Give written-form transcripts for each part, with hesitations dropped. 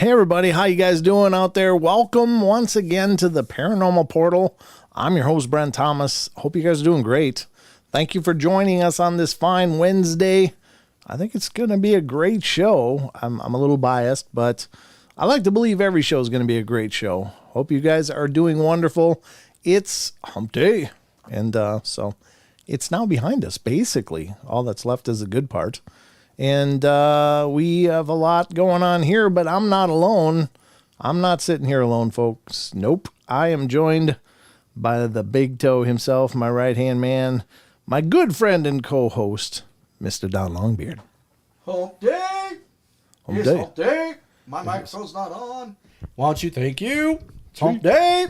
Hey everybody, how you guys doing out there? Welcome once again to the Paranormal Portal. I'm your host, Brent Thomas. Hope you guys are doing great. Thank you for joining us on this fine Wednesday. I think it's going to be a great show. I'm a little biased, but I like to believe every show is going to be a great show. Hope you guys are doing wonderful. It's hump day, and so it's now behind us, basically. All that's left is the good part. And we have a lot going on here, but I'm not alone. I'm not sitting here alone, folks. Nope. I am joined by the big toe himself, my right-hand man, my good friend and co-host, Mr. Don Longbeard. Hump day. Hump day. Hump day. My microphone's not on. Why don't you? Thank you. It's hump day.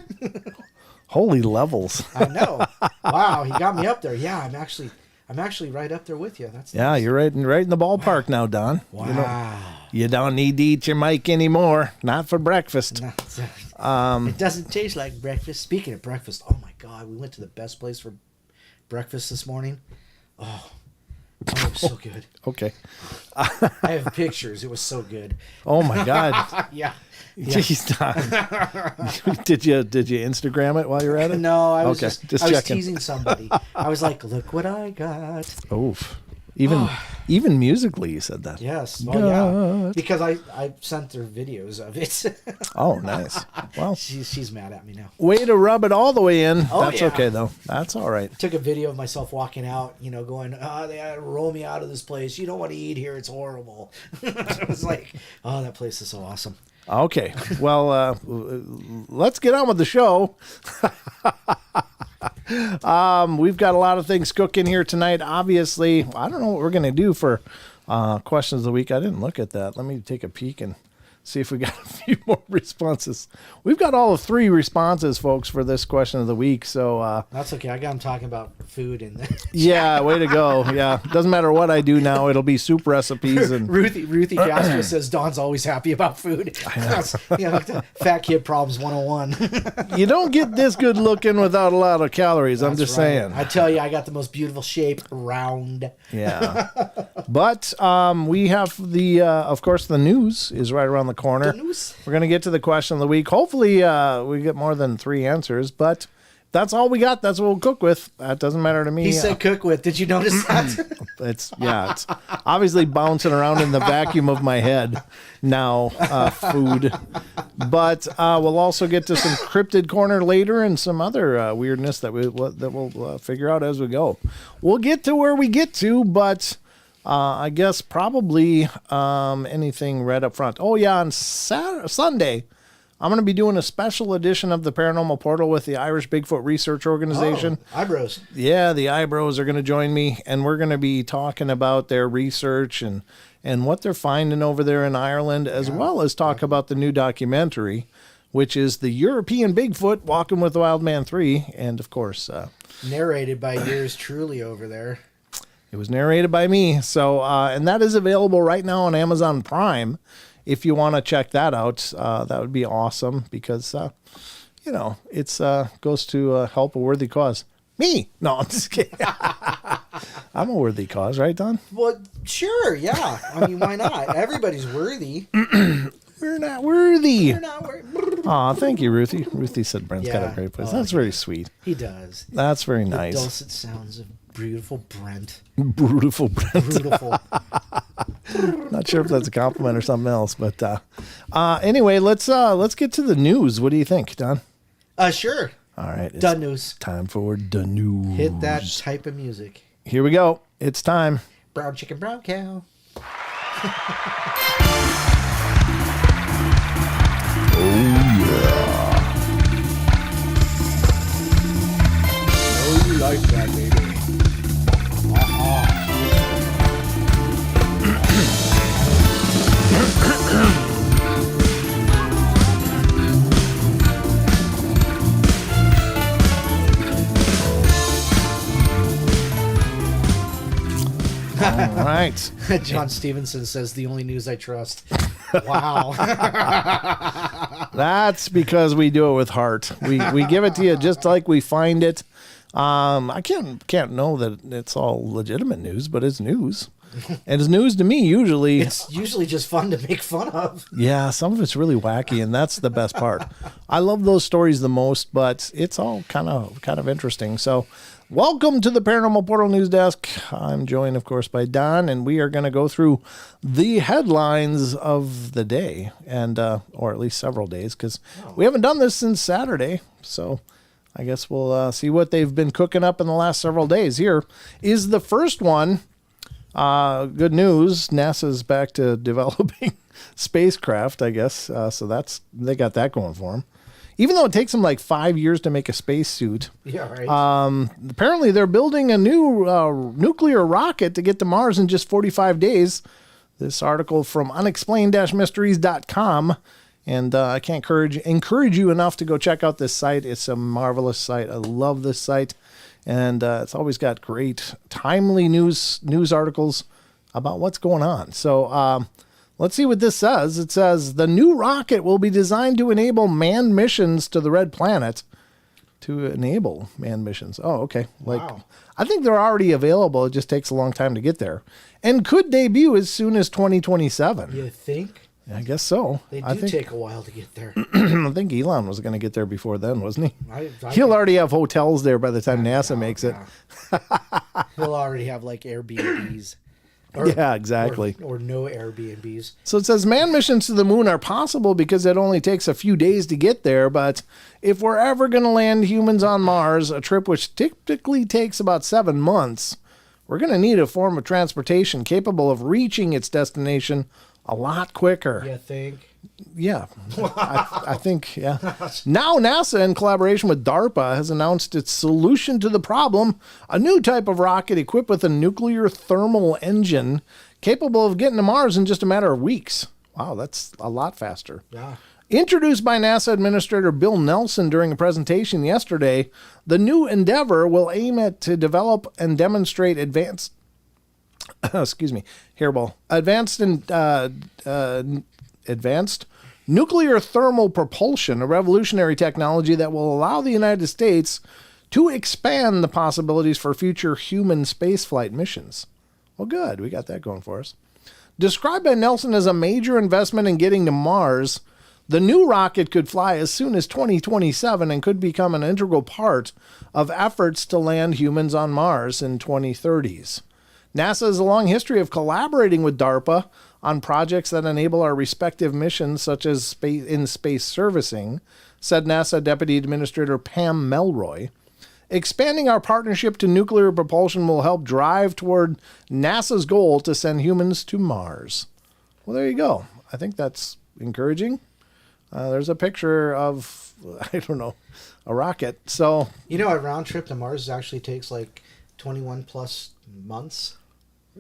Holy levels. I know. Wow, he got me up there. Yeah, I'm actually right up there with you. That's yeah, nice. you're right in the ballpark now, Don. Wow. You don't need to eat your mic anymore. Not for breakfast. It doesn't taste like breakfast. Speaking of breakfast, oh my God, we went to the best place for breakfast this morning. Oh, it was so good. Okay. I have pictures. It was so good. Oh my God. Yeah. Jeez, Don. Did you Instagram it while you're at it? No, I was okay. just I was teasing somebody. I was like, look what I got. Oof. Even musically you said that. Yes. Well, yeah. Because I sent her videos of it. Oh, nice. Well, she's mad at me now. Way to rub it all the way in. Oh, That's yeah. okay though. That's all right. Took a video of myself walking out, going, they had to roll me out of this place. You don't want to eat here. It's horrible. I was like, oh, that place is so awesome. Okay. Well, let's get on with the show. We've got a lot of things cooking here tonight. Obviously, I don't know what we're going to do for questions of the week. I didn't look at that. Let me take a peek and see if we got a few more responses. We've got all of 3 responses, folks, for this question of the week. So that's okay. I got them talking about food and yeah, way to go. Yeah, doesn't matter what I do now; it'll be soup recipes. And Ruthie Castro says Don's always happy about food. Fat kid problems 101. You don't get this good looking without a lot of calories. I'm just saying. I tell you, I got the most beautiful shape, round. Yeah, but we have the, of course, the news is right around the corner. We're going to get to the question of the week. Hopefully we get more than 3 answers, but that's all we got. That's what we'll cook with. That doesn't matter to me. He said cook with. Did you notice that? It's obviously bouncing around in the vacuum of my head now, food. But we'll also get to some cryptid corner later and some other weirdness that we'll figure out as we go. We'll get to where we get to, but I guess probably anything right up front. Oh, yeah, on Sunday, I'm going to be doing a special edition of the Paranormal Portal with the Irish Bigfoot Research Organization. Oh, eyebrows. Yeah, the eyebrows are going to join me, and we're going to be talking about their research and what they're finding over there in Ireland, as well as talk about the new documentary, which is the European Bigfoot Walking with the Wild Man 3, and, of course... narrated by yours truly over there. It was narrated by me. So, and that is available right now on Amazon Prime. If you want to check that out, that would be awesome because, it's goes to help a worthy cause. Me? No, I'm just kidding. I'm a worthy cause, right, Don? Well, sure, yeah. I mean, why not? Everybody's worthy. We're not worthy. We're not worthy. Aw, thank you, Ruthie. Ruthie said Brent's got a great place. That's very sweet. He does. That's very nice. The dulcet sounds of beautiful Brent. Beautiful Brent. Beautiful. Not sure if that's a compliment or something else, but anyway, let's get to the news. What do you think, Don? Sure. All right. The news. Time for the news. Hit that type of music. Here we go. It's time. Brown chicken, brown cow. Oh, yeah. Oh, you like that, baby. All right. John Stevenson says the only news I trust. Wow. That's because we do it with heart. We give it to you just like we find it. I can't know that it's all legitimate news, but it's news. And it's news to me usually. It's usually just fun to make fun of. Yeah, some of it's really wacky, and that's the best part. I love those stories the most, but it's all kind of interesting. So, welcome to the Paranormal Portal News Desk. I'm joined, of course, by Don, and we are going to go through the headlines of the day, and or at least several days, because we haven't done this since Saturday. So, I guess we'll see what they've been cooking up in the last several days. Here is the first one. Good news. NASA's back to developing spacecraft, I guess. So they got that going for them. Even though it takes them like 5 years to make a spacesuit. Yeah, right. Apparently they're building a new nuclear rocket to get to Mars in just 45 days. This article from unexplained-mysteries.com. And I can't encourage you enough to go check out this site. It's a marvelous site. I love this site. And it's always got great, timely news articles about what's going on. So let's see what this says. It says, the new rocket will be designed to enable manned missions to the Red Planet. To enable manned missions. Oh, okay. Wow. I think they're already available. It just takes a long time to get there. And could debut as soon as 2027. You think? I guess so. They do take a while to get there. I think Elon was going to get there before then, wasn't he? He'll already have hotels there by the time NASA makes it. He'll already have like Airbnbs. Yeah, exactly. Or no Airbnbs. So it says manned missions to the moon are possible because it only takes a few days to get there. But if we're ever going to land humans on Mars, a trip which typically takes about 7 months, we're going to need a form of transportation capable of reaching its destination a lot quicker. You think? Yeah. I think, yeah. Now NASA, in collaboration with DARPA, has announced its solution to the problem, a new type of rocket equipped with a nuclear thermal engine capable of getting to Mars in just a matter of weeks. Wow, that's a lot faster. Yeah. Introduced by NASA Administrator Bill Nelson during a presentation yesterday, the new endeavor will aim to develop and demonstrate advanced advanced nuclear thermal propulsion, a revolutionary technology that will allow the United States to expand the possibilities for future human spaceflight missions. Well, good. We got that going for us. Described by Nelson as a major investment in getting to Mars, the new rocket could fly as soon as 2027 and could become an integral part of efforts to land humans on Mars in 2030s. NASA has a long history of collaborating with DARPA on projects that enable our respective missions, such as space servicing, said NASA Deputy Administrator Pam Melroy. Expanding our partnership to nuclear propulsion will help drive toward NASA's goal to send humans to Mars. Well, there you go. I think that's encouraging. There's a picture of, a rocket. So, a round trip to Mars actually takes like 21 plus months.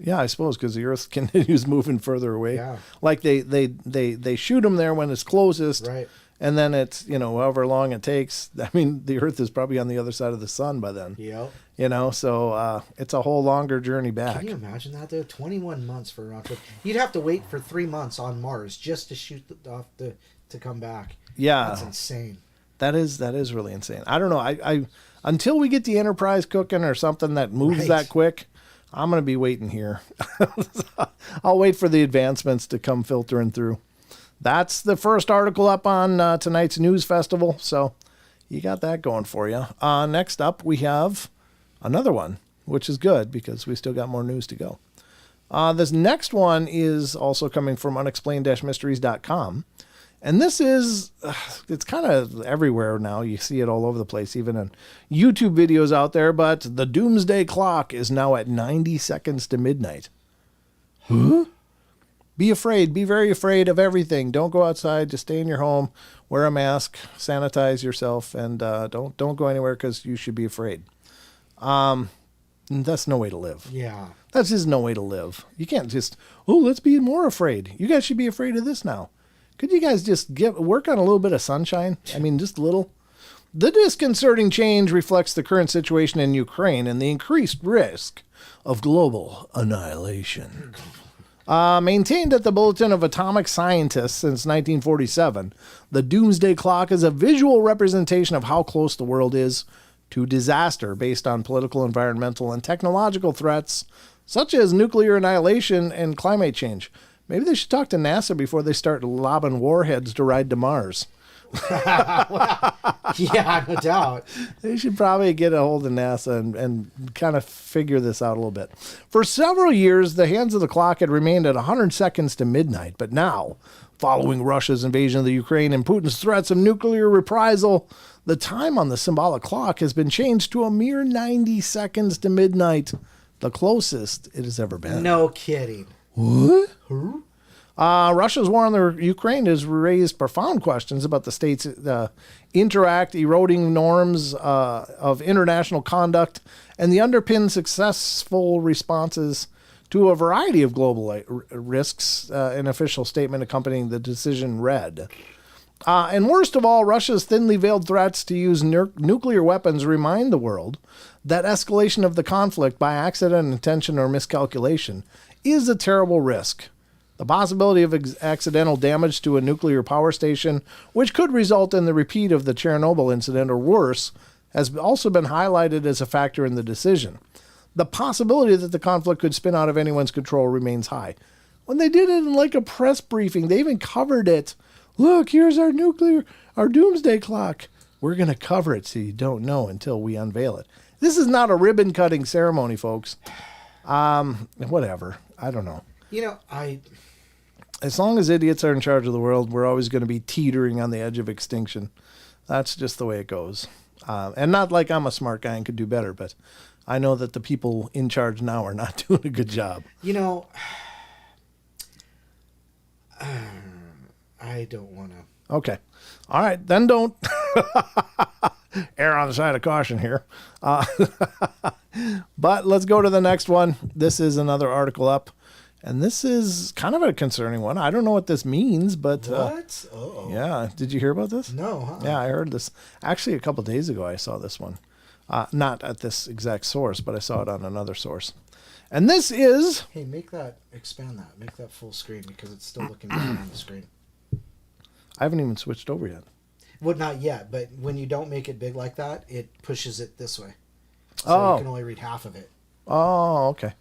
Yeah, I suppose because the Earth continues moving further away. Yeah. Like they shoot them there when it's closest. Right. And then it's, however long it takes. I mean, the Earth is probably on the other side of the sun by then. Yep. So it's a whole longer journey back. Can you imagine that, though? 21 months for a round trip. You'd have to wait for 3 months on Mars just to shoot off to come back. Yeah. That's insane. That is really insane. I don't know. I until we get the Enterprise cooking or something that moves that quick, I'm going to be waiting here. I'll wait for the advancements to come filtering through. That's the first article up on tonight's news festival. So you got that going for you. Next up, we have another one, which is good because we still got more news to go. This next one is also coming from unexplained-mysteries.com. And this is, it's kind of everywhere now. You see it all over the place, even in YouTube videos out there. But the doomsday clock is now at 90 seconds to midnight. Huh? Be afraid. Be very afraid of everything. Don't go outside. Just stay in your home. Wear a mask. Sanitize yourself. And don't go anywhere because you should be afraid. That's no way to live. Yeah. That's just no way to live. You can't just, let's be more afraid. You guys should be afraid of this now. Could you guys just work on a little bit of sunshine? I mean, just a little. The disconcerting change reflects the current situation in Ukraine and the increased risk of global annihilation. Maintained at the Bulletin of Atomic Scientists since 1947, the doomsday clock is a visual representation of how close the world is to disaster based on political, environmental, and technological threats such as nuclear annihilation and climate change. Maybe they should talk to NASA before they start lobbing warheads to ride to Mars. Yeah, no doubt. They should probably get a hold of NASA and kind of figure this out a little bit. For several years, the hands of the clock had remained at 100 seconds to midnight. But now, following Russia's invasion of the Ukraine and Putin's threats of nuclear reprisal, the time on the symbolic clock has been changed to a mere 90 seconds to midnight, the closest it has ever been. No kidding. What? Huh? Russia's war on the Ukraine has raised profound questions about the state's eroding norms of international conduct and the underpinned successful responses to a variety of global risks, an official statement accompanying the decision read. And worst of all, Russia's thinly veiled threats to use nuclear weapons remind the world that escalation of the conflict by accident, intention, or miscalculation is a terrible risk. The possibility of accidental damage to a nuclear power station, which could result in the repeat of the Chernobyl incident or worse, has also been highlighted as a factor in the decision. The possibility that the conflict could spin out of anyone's control remains high. When they did it in like a press briefing, they even covered it. Look, here's our doomsday clock. We're going to cover it so you don't know until we unveil it. This is not a ribbon cutting ceremony, folks. Whatever. I don't know. As long as idiots are in charge of the world, we're always going to be teetering on the edge of extinction. That's just the way it goes. And not like I'm a smart guy and could do better, but I know that the people in charge now are not doing a good job. I don't want to. Okay. All right. Then don't err on the side of caution here. But let's go to the next one. This is another article up. And this is kind of a concerning one. I don't know what this means, but... What? Yeah. Did you hear about this? No, huh? Yeah, I heard this. Actually, a couple days ago, I saw this one. Not at this exact source, but I saw it on another source. And this is... Hey, expand that. Make that full screen because it's still looking down on the screen. I haven't even switched over yet. Well, not yet, but when you don't make it big like that, it pushes it this way. So you can only read half of it. Oh, okay.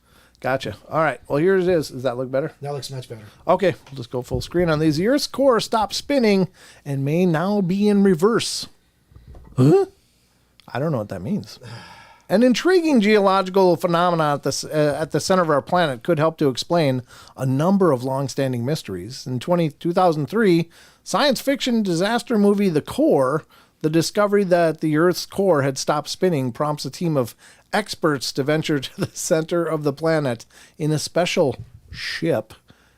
Gotcha. All right. Well, here it is. Does that look better? That looks much better. Okay. We'll just go full screen on these. The Earth's core stopped spinning and may now be in reverse. Huh? I don't know what that means. An intriguing geological phenomenon at the center of our planet could help to explain a number of long-standing mysteries. In 2003, science fiction disaster movie The Core, the discovery that the Earth's core had stopped spinning prompts a team of experts to venture to the center of the planet in a special ship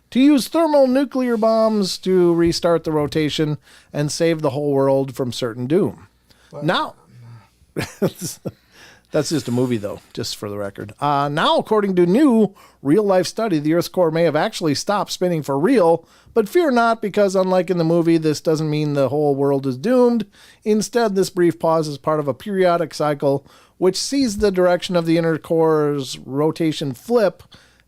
to use thermonuclear bombs to restart the rotation and save the whole world from certain doom. What? Now, that's just a movie, though, just for the record. Now, according to new real-life study, the Earth's core may have actually stopped spinning for real, but fear not, because unlike in the movie, this doesn't mean the whole world is doomed. Instead, this brief pause is part of a periodic cycle which sees the direction of the inner core's rotation flip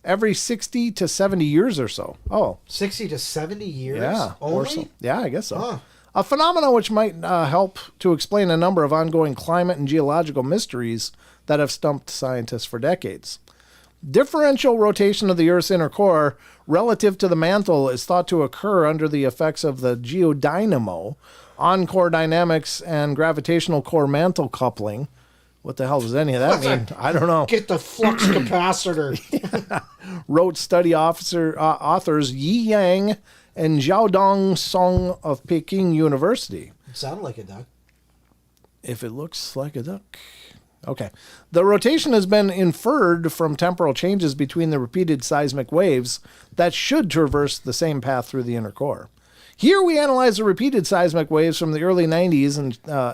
every 60 to 70 years or so. Oh. 60 to 70 years? Yeah. Only? Yeah, I guess so. Huh. A phenomenon which might help to explain a number of ongoing climate and geological mysteries that have stumped scientists for decades. Differential rotation of the Earth's inner core relative to the mantle is thought to occur under the effects of the geodynamo, on-core dynamics, and gravitational core mantle coupling. What the hell does any of that mean? I don't know. Get the flux capacitor. Wrote study authors Yi Yang and Xiaodong Song of Peking University. It sounded like a duck. If it looks like a duck. Okay. The rotation has been inferred from temporal changes between the repeated seismic waves that should traverse the same path through the inner core. Here we analyze the repeated seismic waves from the early 90s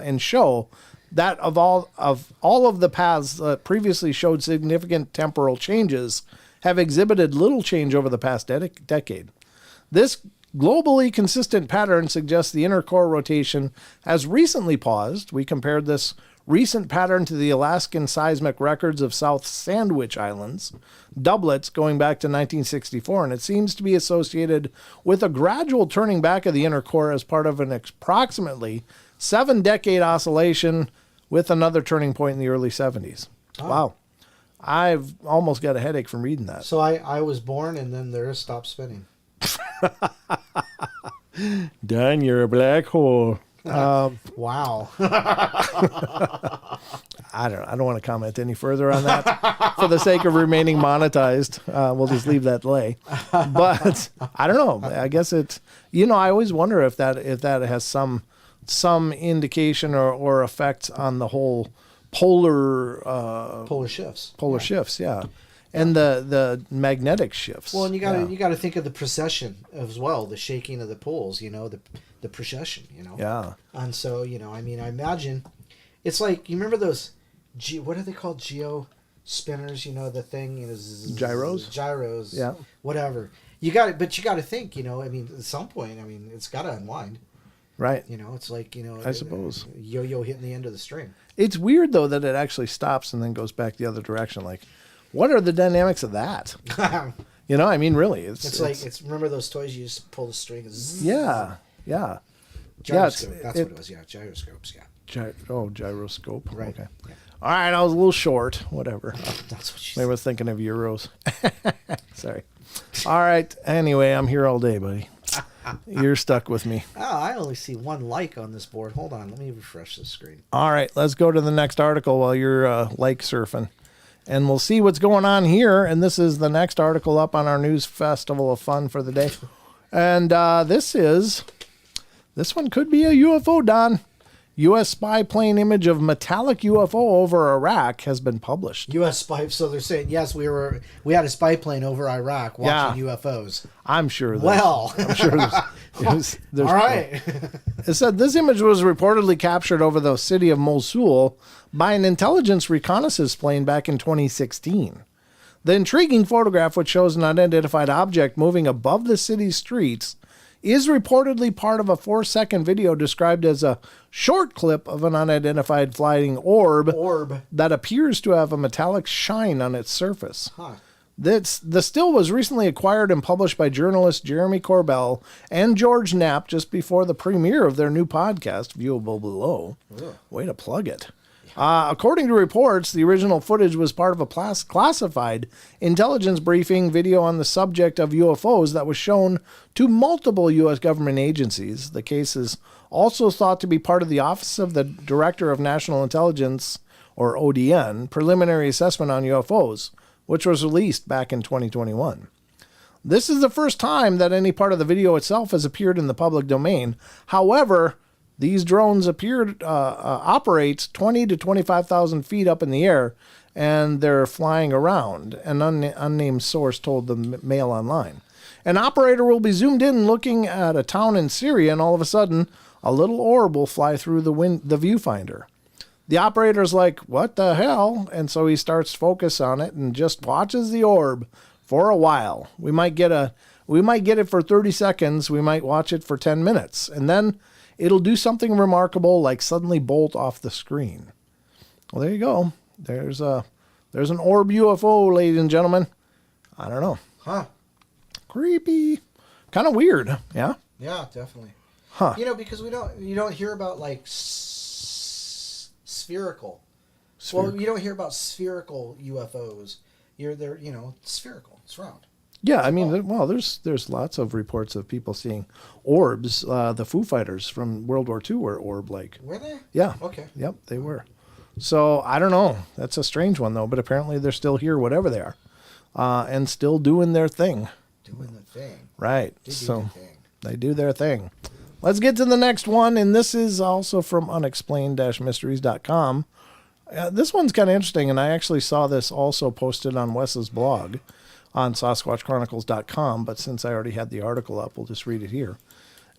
and show that of all of the paths that previously showed significant temporal changes have exhibited little change over the past decade. This globally consistent pattern suggests the inner core rotation has recently paused. We compared this recent pattern to the Alaskan seismic records of South Sandwich Islands, doublets going back to 1964, and it seems to be associated with a gradual turning back of the inner core as part of an approximately 7-decade oscillation with another turning point in the early 70s. Oh. Wow. I've almost got a headache from reading that. So I was born and then the Earth stopped spinning. Done, you're a black hole. Wow. I don't want to comment any further on that for the sake of remaining monetized. We'll just leave that lay. But I don't know. I guess it's, I always wonder if that has some indication or effect on the whole polar shifts. Shifts, yeah. And the magnetic shifts. Well, and you got to think of the precession as well, the shaking of the poles, the precession, Yeah. And so, I imagine it's like, you remember those what are they called? Geo spinners, the thing, gyros, yeah, whatever. You got to think, at some point, it's got to unwind. Right. It's like, I suppose yo-yo hitting the end of the string. It's weird though that it actually stops and then goes back the other direction. Like, what are the dynamics of that? Really, it's remember those toys you just pull the string? Yeah. Gyroscope. That's what it was. Yeah, gyroscopes. Yeah. Gyroscope. Right. Okay. Yeah. All right, I was a little short. Whatever. That's what Maybe I was thinking of euros. Sorry. All right. Anyway, I'm here all day, buddy. You're stuck with me. Oh, I only see one like on this board. Hold on. Let me refresh the screen. All right. Let's go to the next article while you're like surfing. And we'll see what's going on here. And this is the next article up on our news festival of fun for the day. And this one could be a UFO, Don. U.S. spy plane image of metallic UFO over Iraq has been published. U.S. spy, so they're saying, yes, we had a spy plane over Iraq watching UFOs. I'm sure. I'm sure there's all right. It said this image was reportedly captured over the city of Mosul by an intelligence reconnaissance plane back in 2016. The intriguing photograph, which shows an unidentified object moving above the city's streets, is reportedly part of a 4-second video described as a short clip of an unidentified flying orb that appears to have a metallic shine on its surface. Huh. The still was recently acquired and published by journalists Jeremy Corbell and George Knapp just before the premiere of their new podcast, Viewable Below. Ugh. Way to plug it. According to reports, the original footage was part of a classified intelligence briefing video on the subject of UFOs that was shown to multiple U.S. government agencies. The case is also thought to be part of the Office of the Director of National Intelligence, or ODN, preliminary assessment on UFOs, which was released back in 2021. This is the first time that any part of the video itself has appeared in the public domain. However, these drones operate 20 to 25,000 feet up in the air, and they're flying around, an unnamed source told the Mail Online. An operator will be zoomed in looking at a town in Syria, and all of a sudden, a little orb will fly through the viewfinder. The operator's like, what the hell? And so he starts focus on it and just watches the orb for a while. We might get it for 30 seconds. We might watch it for 10 minutes. And then it'll do something remarkable, like suddenly bolt off the screen. Well, there you go. There's an orb UFO, ladies and gentlemen. I don't know. Huh. Creepy. Kind of weird. Yeah? Yeah, definitely. Huh. Because you don't hear about like spherical. Well, you don't hear about spherical UFOs. They're spherical. It's round. Yeah, there's lots of reports of people seeing orbs. The Foo Fighters from World War II were orb-like. Were they? Yeah. Okay. Yep, they were. So, I don't know. That's a strange one, though. But apparently they're still here, whatever they are. And still doing their thing. Doing the thing. Right. They do their thing. Let's get to the next one. And this is also from unexplained-mysteries.com. This one's kind of interesting. And I actually saw this also posted on Wes's blog on SasquatchChronicles.com, but since I already had the article up, we'll just read it here.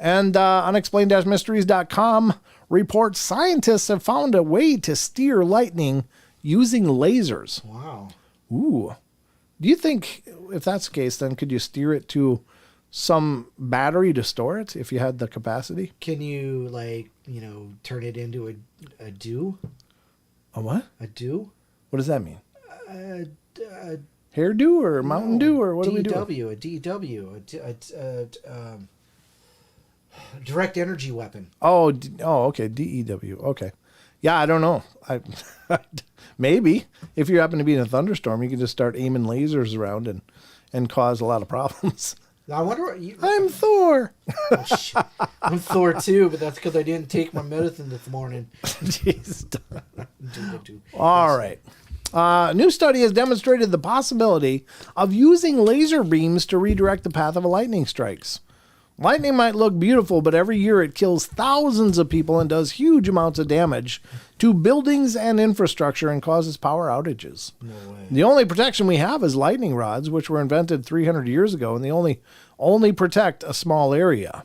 And unexplained-mysteries.com reports scientists have found a way to steer lightning using lasers. Wow. Ooh. Do you think, if that's the case, then could you steer it to some battery to store it if you had the capacity? Can you, turn it into a dew? A what? A dew? What does that mean? Hairdo or Mountain Dew or what do we do? A direct energy weapon. Oh, okay. DEW. Okay. Yeah, I don't know. Maybe if you happen to be in a thunderstorm, you can just start aiming lasers around and cause a lot of problems. I wonder what you... I'm Thor. Oh, shit. I'm Thor too, but that's because I didn't take my medicine this morning. Jeez. All right. A new study has demonstrated the possibility of using laser beams to redirect the path of a lightning strikes. Lightning might look beautiful, but every year it kills thousands of people and does huge amounts of damage to buildings and infrastructure and causes power outages. No way. The only protection we have is lightning rods, which were invented 300 years ago, and they only protect a small area.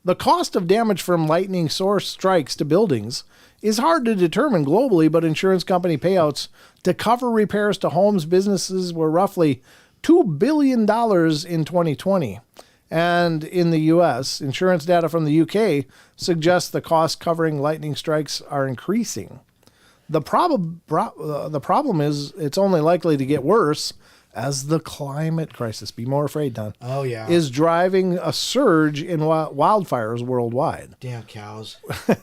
The cost of damage from lightning source strikes to buildings is hard to determine globally, but insurance company payouts to cover repairs to homes, businesses were roughly $2 billion in 2020. And in the U.S., insurance data from the U.K. suggests the costs covering lightning strikes are increasing. The problem is it's only likely to get worse as the climate crisis, be more afraid, Don, Oh, yeah. is driving a surge in wildfires worldwide. Damn cows.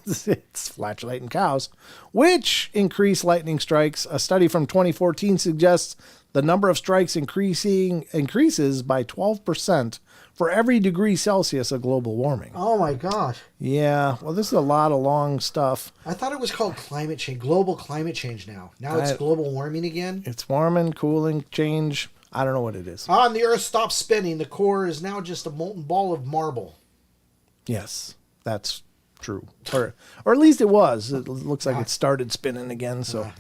It's flatulating cows, which increase lightning strikes. A study from 2014 suggests the number of strikes increases by 12% for every degree Celsius of global warming. Oh, my gosh. Yeah, well, this is a lot of long stuff. I thought it was called climate change, global climate change now. Now it's global warming again? It's warming, cooling, change. I don't know what it is. On the Earth stops spinning. The core is now just a molten ball of marble. Yes, that's true. Or at least it was. It looks like it started spinning again. So,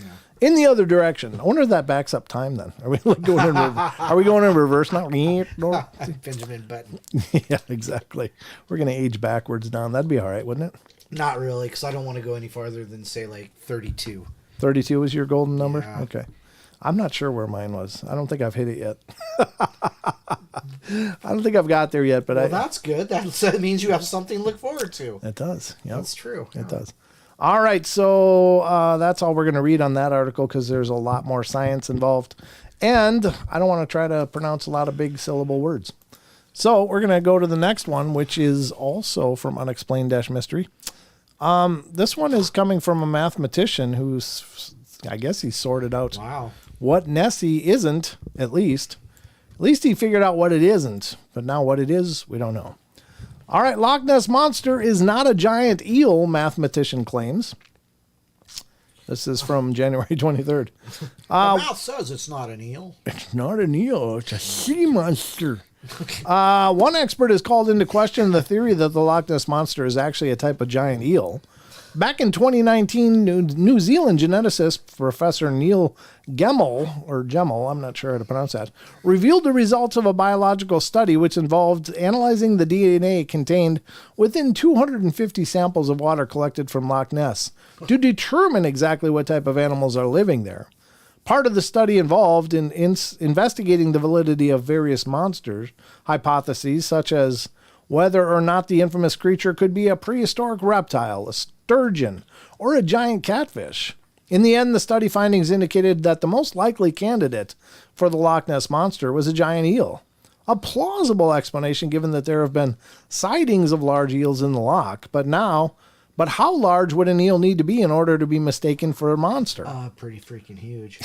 in the other direction. I wonder if that backs up time. Then are we going in? Are we going in reverse now? Benjamin Button. Yeah, exactly. We're gonna age backwards down. That'd be all right, wouldn't it? Not really, because I don't want to go any farther than say like 32. 32 was your golden number. Yeah. Okay. I'm not sure where mine was. I don't think I've hit it yet. I don't think I've got there yet, but well, that's good. That means you have something to look forward to. It does. Yep. That's true. It does. All right, so that's all we're going to read on that article because there's a lot more science involved. And I don't want to try to pronounce a lot of big syllable words. So we're going to go to the next one, which is also from Unexplained-Mystery. This one is coming from a mathematician who's, I guess he sorted out what Nessie isn't, at least. At least he figured out what it isn't. But now what it is, we don't know. All right, Loch Ness Monster is not a giant eel, mathematician claims. This is from January 23rd. The mouth says it's not an eel. It's not an eel. It's a sea monster. One expert has called into question the theory that the Loch Ness Monster is actually a type of giant eel. Back in 2019, New Zealand geneticist Professor Neil Gemmell, I'm not sure how to pronounce that, revealed the results of a biological study which involved analyzing the DNA contained within 250 samples of water collected from Loch Ness to determine exactly what type of animals are living there. Part of the study involved in investigating the validity of various monsters hypotheses, such as whether or not the infamous creature could be a prehistoric reptile, a sturgeon, or a giant catfish. In the end, the study findings indicated that the most likely candidate for the Loch Ness Monster was a giant eel. A plausible explanation given that there have been sightings of large eels in the loch, but how large would an eel need to be in order to be mistaken for a monster? Pretty freaking huge.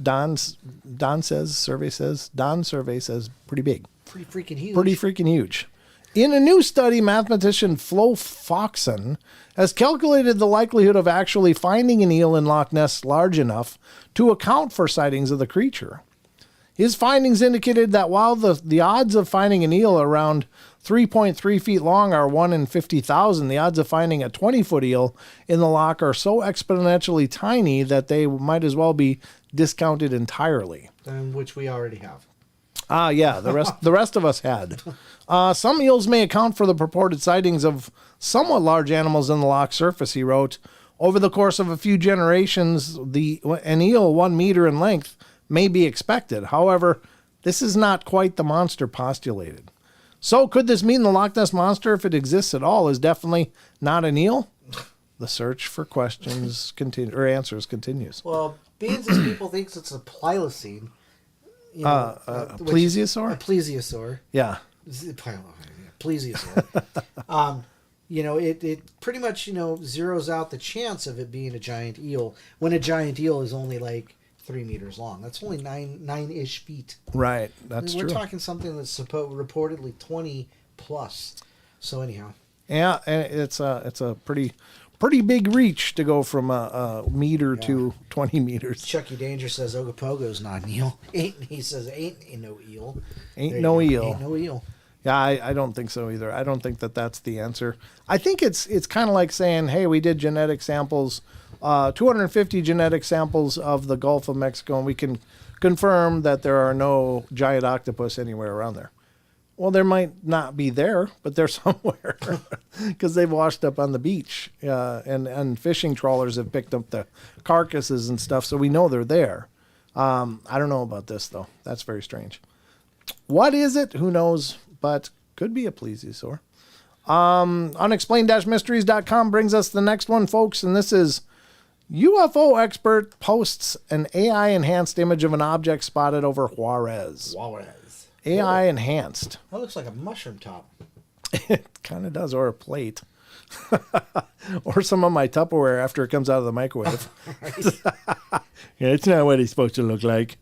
Don survey says pretty big. Pretty freaking huge. Pretty freaking huge. In a new study, mathematician Flo Foxon has calculated the likelihood of actually finding an eel in Loch Ness large enough to account for sightings of the creature. His findings indicated that while the odds of finding an eel around 3.3 feet long are 1 in 50,000, the odds of finding a 20-foot eel in the loch are so exponentially tiny that they might as well be discounted entirely. Which we already have. Yeah, the rest of us had. Some eels may account for the purported sightings of somewhat large animals in the loch surface, he wrote. Over the course of a few generations, an eel 1 meter in length may be expected. However, this is not quite the monster postulated. So could this mean the Loch Ness Monster, if it exists at all, is definitely not an eel? The search for answers continues. Well, being as people think it's a Pliocene, plesiosaur? A plesiosaur. Yeah. Plesiosaur. it pretty much, zeroes out the chance of it being a giant eel when a giant eel is only like 3 meters long. That's only nine-ish feet. Right. That's We're true. talking something that's reportedly 20 plus. So anyhow. Yeah, and it's a pretty big reach to go from a meter to 20 meters. Chucky Danger says Ogopogo's not an eel. He says ain't no eel. Ain't no eel. Ain't no eel. Yeah, I don't think so either. I don't think that that's the answer. I think it's kind of like saying, hey, we did genetic samples, 250 genetic samples of the Gulf of Mexico, and we can confirm that there are no giant octopus anywhere around there. Well, there might not be there, but they're somewhere because they've washed up on the beach, and fishing trawlers have picked up the carcasses and stuff, so we know they're there. I don't know about this, though. That's very strange. What is it? Who knows? But could be a plesiosaur. Unexplained-mysteries.com brings us the next one, folks, and this is UFO expert posts an AI-enhanced image of an object spotted over Juarez. AI enhanced. That looks like a mushroom top. It kind of does, or a plate. Or some of my Tupperware after it comes out of the microwave. Yeah, it's not what it's supposed to look like.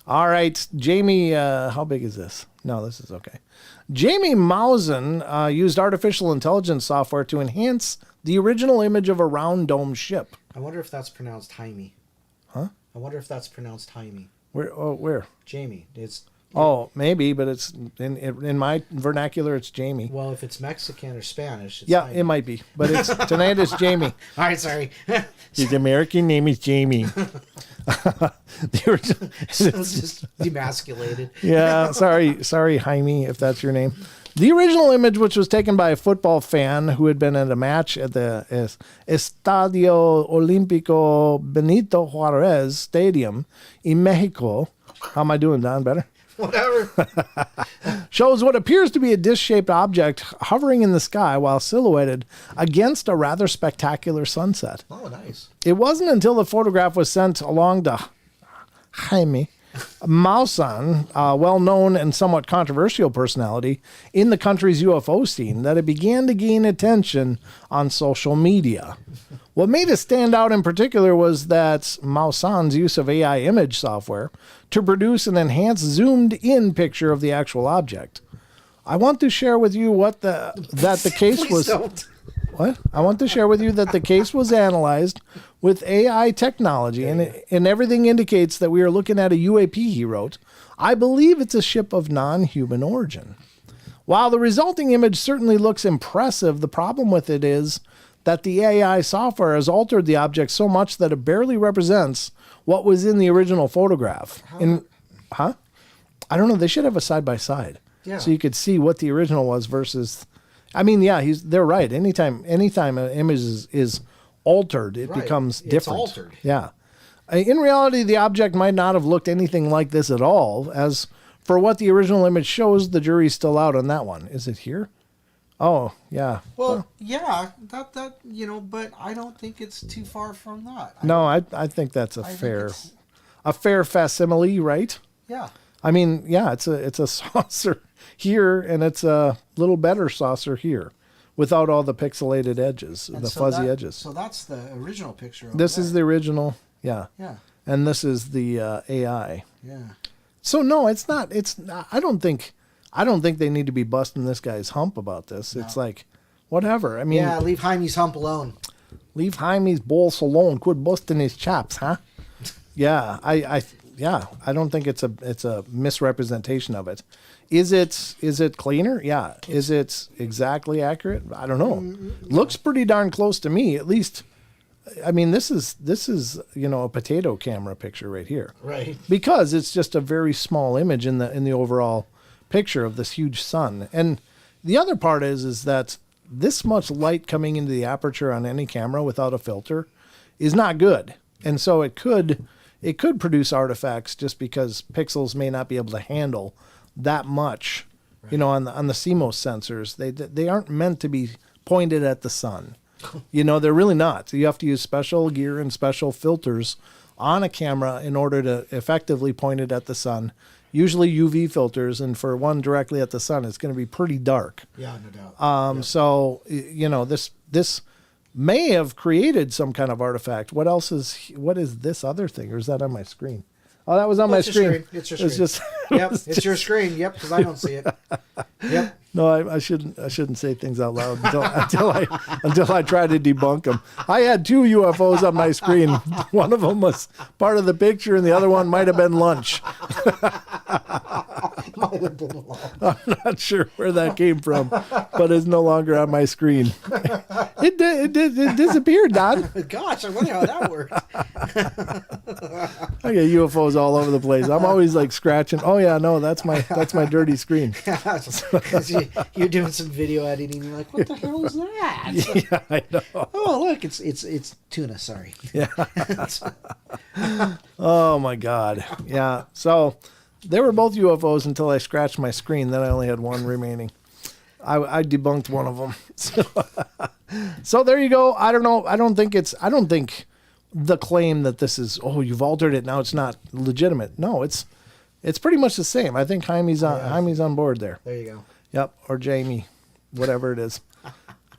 All right, Jamie, how big is this? No, this is okay. Jamie Mausen used artificial intelligence software to enhance the original image of a round dome ship. I wonder if that's pronounced Jaime. Huh? I wonder if that's pronounced Jaime. Where? Oh, where? Jamie. It's. Oh, maybe, but it's in my vernacular, it's Jamie. Well, if it's Mexican or Spanish, it's yeah, Jaime. it might be, but it's tonight it's Jamie. All right, sorry. His American name is Jamie. It's just demasculated. Yeah, sorry, Jaime, if that's your name. The original image, which was taken by a football fan who had been at a match at the Estadio Olímpico Benito Juárez Stadium in Mexico. How am I doing, Don? Better? Whatever. Shows what appears to be a disc-shaped object hovering in the sky while silhouetted against a rather spectacular sunset. Oh, nice. It wasn't until the photograph was sent along to Jaime Maussan, a well-known and somewhat controversial personality in the country's UFO scene, that it began to gain attention on social media. What made it stand out in particular was that Maussan's use of AI image software to produce an enhanced zoomed-in picture of the actual object. I want to share with you that the case Please was. Don't. What? I want to share with you that the case was analyzed with AI technology, and everything indicates that we are looking at a UAP, he wrote. I believe it's a ship of non-human origin. While the resulting image certainly looks impressive, the problem with it is that the AI software has altered the object so much that it barely represents what was in the original photograph. I don't know. They should have a side-by-side. Yeah. So you could see what the original was versus... I mean, yeah, they're right. Anytime an image is altered, it becomes different. It's altered. Yeah. In reality, the object might not have looked anything like this at all. As for what the original image shows, the jury's still out on that one. Is it here? Oh, yeah. Well, yeah, that but I don't think it's too far from that. I think that's a fair facsimile, right? Yeah. I mean, yeah, it's a saucer here, and it's a little better saucer here, without all the pixelated edges, And the so fuzzy that- edges. So that's the original picture. This is the original, yeah. Yeah. And this is the AI. Yeah. So no, it's not. I don't think they need to be busting this guy's hump about this. No. It's like, whatever. I mean, Yeah, leave Jaime's hump alone. leave Jaime's balls alone. Quit busting his chops, huh? Yeah, I don't think it's a misrepresentation of it. Is it cleaner? Yeah. Is it exactly accurate? I don't know. Looks pretty darn close to me, at least. I mean, this is a potato camera picture right here. Right. Because it's just a very small image in the overall picture of this huge sun. And the other part is that this much light coming into the aperture on any camera without a filter is not good. And so it could produce artifacts just because pixels may not be able to handle that much. Right. On the CMOS sensors, they aren't meant to be pointed at the sun. They're really not. You have to use special gear and special filters on a camera in order to effectively point it at the sun. usually UV filters, and for one directly at the sun, it's going to be pretty dark. Yeah, no doubt. So, this may have created some kind of artifact. What is this other thing? Or is that on my screen? Oh, that was on my screen. It's your screen. It's just, it's your screen. Yep, because I don't see it. Yep. No, I shouldn't say things out loud until I try to debunk them. I had 2 UFOs on my screen. One of them was part of the picture, and the other one might have been lunch. I'm not sure where that came from, but it's no longer on my screen. It disappeared, Don. Gosh, I wonder how that worked. I get UFOs all over the place. I'm always like scratching. Oh yeah, no, that's my dirty screen. You're doing some video editing. You're like, what the hell is that? Yeah, I know. Oh, look, it's tuna. Sorry. Yeah. Oh my God. Yeah. So they were both UFOs until I scratched my screen. Then I only had one remaining. I debunked one of them. So there you go. I don't know. I don't think the claim that this is, you've altered it, now it's not legitimate. No, it's pretty much the same. I think Jaime's on board there. There you go. Yep, or Jamie, whatever it is.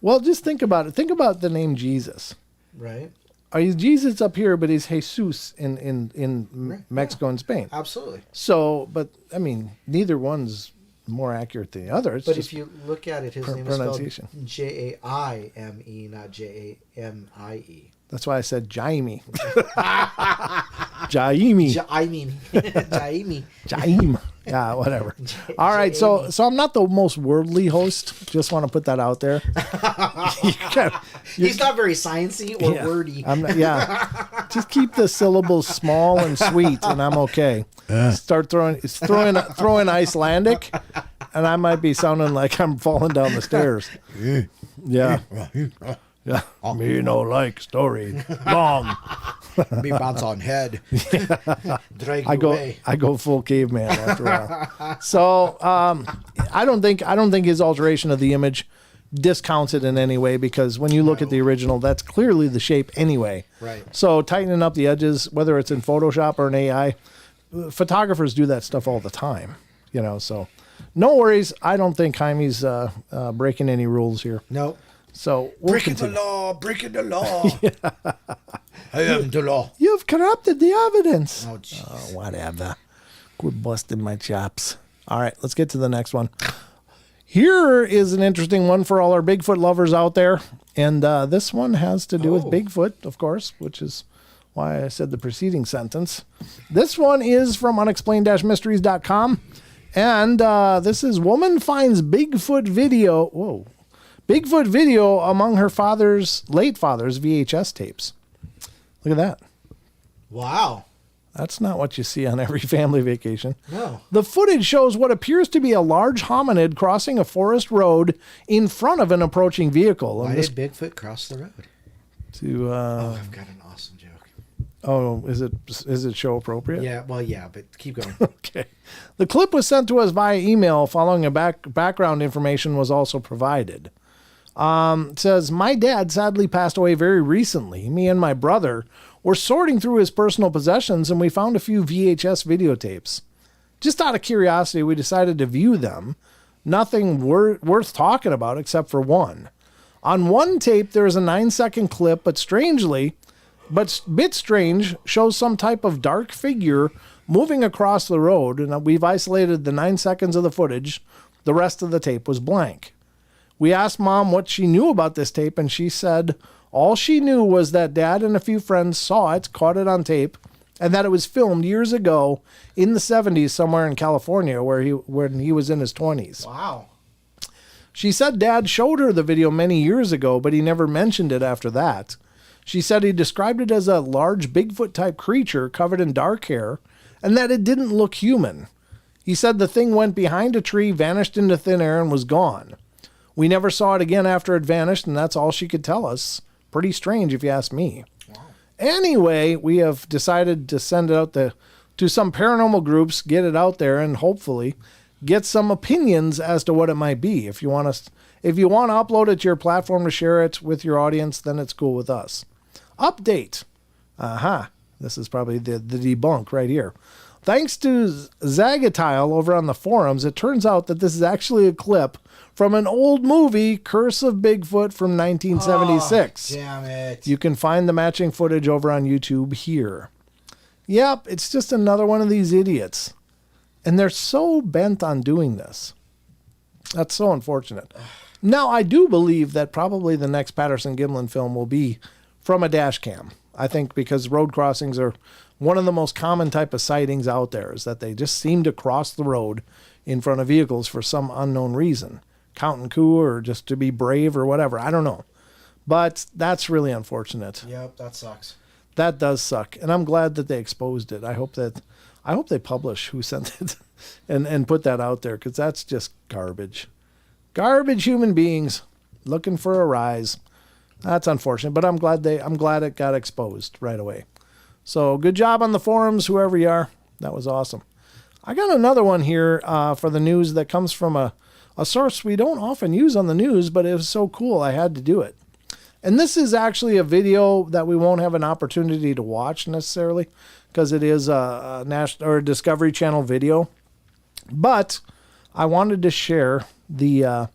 Well, just think about it. Think about the name Jesus. Right. He's Jesus up here, but he's Jesus in Mexico and Spain. Absolutely. So, but I mean, neither one's more accurate than the other. It's but just if you look at it, his name is spelled Jaime, not Jamie. That's why I said Jaime. Jaime. Jaime. Yeah, whatever. All right, so I'm not the most worldly host. Just want to put that out there. He's not very sciencey or wordy. I'm not, just keep the syllables small and sweet, and I'm okay. Start throwing Icelandic, and I might be sounding like I'm falling down the stairs. Yeah. Yeah, me no like story long. Me bounce on head. Drag away. I go full caveman after a while. So I don't think his alteration of the image discounts it in any way, because when you look at the original, that's clearly the shape anyway. Right. So tightening up the edges, whether it's in Photoshop or an AI, photographers do that stuff all the time. So no worries. I don't think Jaime's breaking any rules here. No. So we'll breaking continue. the law. Yeah. I am the law. You've corrupted the evidence. Oh, jeez. Whatever. Quit busting my chops. All right, let's get to the next one. Here is an interesting one for all our Bigfoot lovers out there. And this one has to do with Bigfoot, of course, which is why I said the preceding sentence. This one is from unexplained-mysteries.com. And this is woman finds Bigfoot video. Whoa. Bigfoot video among her late father's VHS tapes. Look at that. Wow. That's not what you see on every family vacation. No. The footage shows what appears to be a large hominid crossing a forest road in front of an approaching vehicle. Why did Bigfoot cross the road? I've got an awesome joke. Oh, is it show appropriate? Yeah, well, yeah, but keep going. Okay. The clip was sent to us via email. Following a background information was also provided. It says, my dad sadly passed away very recently. Me and my brother were sorting through his personal possessions, and we found a few VHS videotapes. Just out of curiosity, we decided to view them. Nothing worth talking about except for one. On one tape, there is a 9-second clip, but bit strange, shows some type of dark figure moving across the road, and we've isolated the 9 seconds of the footage. The rest of the tape was blank. We asked Mom what she knew about this tape, and she said all she knew was that Dad and a few friends saw it, caught it on tape, and that it was filmed years ago in the 70s somewhere in California when he was in his 20s. Wow. She said Dad showed her the video many years ago, but he never mentioned it after that. She said he described it as a large Bigfoot-type creature covered in dark hair, and that it didn't look human. He said the thing went behind a tree, vanished into thin air, and was gone. We never saw it again after it vanished, and that's all she could tell us. Pretty strange, if you ask me. Wow. Anyway, we have decided to send it out to some paranormal groups, get it out there, and hopefully get some opinions as to what it might be. If you want to upload it to your platform to share it with your audience, then it's cool with us. Update. This is probably the debunk right here. Thanks to Zagatile over on the forums, it turns out that this is actually a clip from an old movie, Curse of Bigfoot from 1976. Oh, damn it. You can find the matching footage over on YouTube here. Yep, it's just another one of these idiots. And they're so bent on doing this. That's so unfortunate. Now, I do believe that probably the next Patterson-Gimlin film will be from a dash cam. I think because road crossings are one of the most common type of sightings out there, is that they just seem to cross the road in front of vehicles for some unknown reason. Counting coup or just to be brave or whatever. I don't know. But that's really unfortunate. Yep, that sucks. That does suck. And I'm glad that they exposed it. I hope they publish who sent it and put that out there, because that's just garbage. Garbage human beings looking for a rise. That's unfortunate, but I'm glad it got exposed right away. So good job on the forums, whoever you are. That was awesome. I got another one here for the news that comes from a source we don't often use on the news, but it was so cool I had to do it. And this is actually a video that we won't have an opportunity to watch necessarily, because it is a national or a Discovery Channel video. But I wanted to share the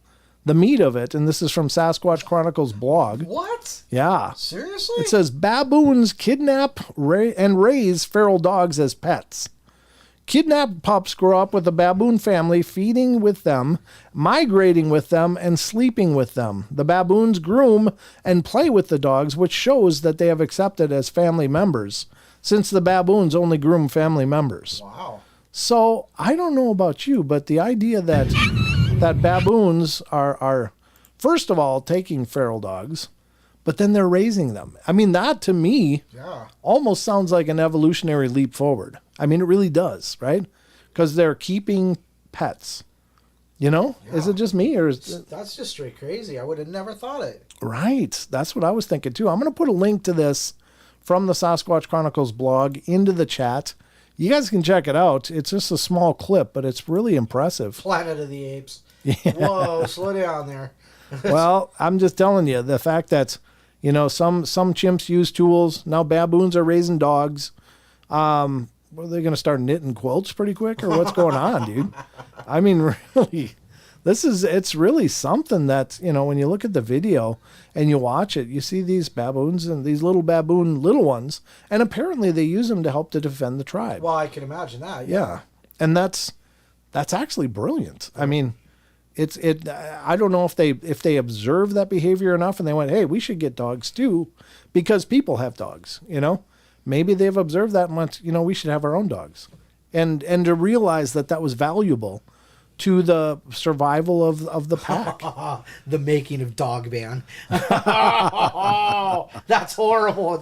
meat of it, and this is from Sasquatch Chronicles blog. What? Yeah. Seriously? It says baboons kidnap and raise feral dogs as pets. Kidnapped pups grow up with a baboon family, feeding with them, migrating with them, and sleeping with them. The baboons groom and play with the dogs, which shows that they have accepted as family members, since the baboons only groom family members. Wow. So I don't know about you, but the idea that baboons are, first of all, taking feral dogs, but then they're raising them. I mean, that to me almost sounds like an evolutionary leap forward. I mean, it really does, right? Because they're keeping pets. You know? Yeah. Is it just me, or that's just straight crazy? I would have never thought it. Right. That's what I was thinking too. I'm going to put a link to this from the Sasquatch Chronicles blog into the chat. You guys can check it out. It's just a small clip, but it's really impressive. Planet of the Apes. Yeah. Whoa, slow down there. Well, I'm just telling you, the fact that, you know, some chimps use tools. Now baboons are raising dogs. Are they going to start knitting quilts pretty quick, or what's going on, dude? I mean, really, it's really something that, you know, when you look at the video and you watch it, you see these baboons and these little ones, and apparently they use them to help to defend the tribe. Well, I can imagine that. Yeah. And that's actually brilliant. I mean, I don't know if they observe that behavior enough and they went, hey, we should get dogs too, because people have dogs, you know? Maybe they've observed that and went, you know, we should have our own dogs. And to realize that was valuable to the survival of the pack. The making of Dog Man. Oh, that's horrible in